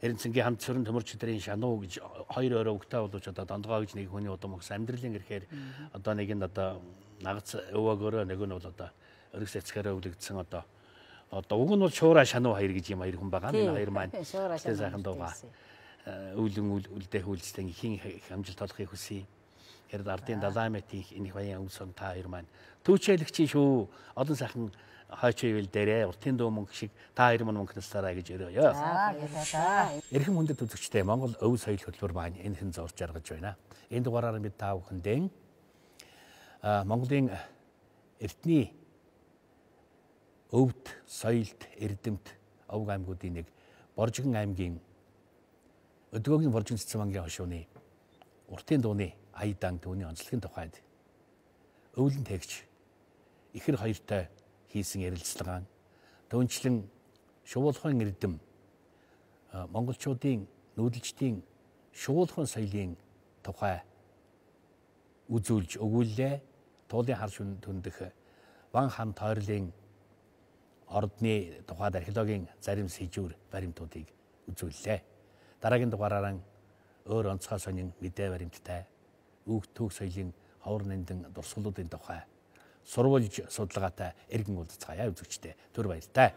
Эрдэнцэнгийн хамт сүрэн төмөрч өдрийн шануу гэж хоёр өрөө өгтөө боловч одоо дондгоо гэж нэг хүний удам өгсөн амьдралын ирэхээр одоо нэг нь одоо нагац өвөөгөөрөө нэг нь бол одоо өргөс эцгээрээ өвлөгдсөн одоо уг нь бол шуураа шануу хоёр гэж юм хоёр хүн байгаа. Энэ хоёр маань сайхан дуугаа өвлөн үлдэх үйлчлэн ихийн амжилт олохыг хүсье. Тэгэхээр Ардын далаймэтийн энэ баян өвсөн та хоёр маань түүчээлэгчийн шүү. Одон сайхан хойчвол дээрээ уртын дуу мөнгө шиг та хоёр мөн мөнгө насаараа гэж өрөөё. Эрхэм хүндэт үзэгчтэй Монгол өв соёл хөтөлбөр маань энэ хэн зорж жаргаж байна. Энэ дугаараар бид та бүхэндээ Монголын эртний өвд, соёлд, эрдэмт овг аймагуудын нэг Боржигн аймгийн Өдгөөгийн Боржигн цэцэн мангийн хошууны уртын дууны айдан түүний онцлогийн тухайд өвлөн тэгч ихэр хоёртой хийсэн ярилцлага түүнчлэн Шувуулахуйн эрдэм монголчуудын нүүдэлчдийн Шувуулахуйн соёлын тухай үзүүлж өгүүллээ. Туулын хар түндэх Ван хан тойрлын ордны тухайд археологийн зарим сэжүүр баримтуудыг үзүүллээ. Дараагийн дугаараараа өөр онцгой сонин мэдээ баримттай түүх соёлын ховор нандин дурсгалуудын тухай сурвалж судалгаатай эргэн уулзцаая үзэгчдээ. Түр баяртай.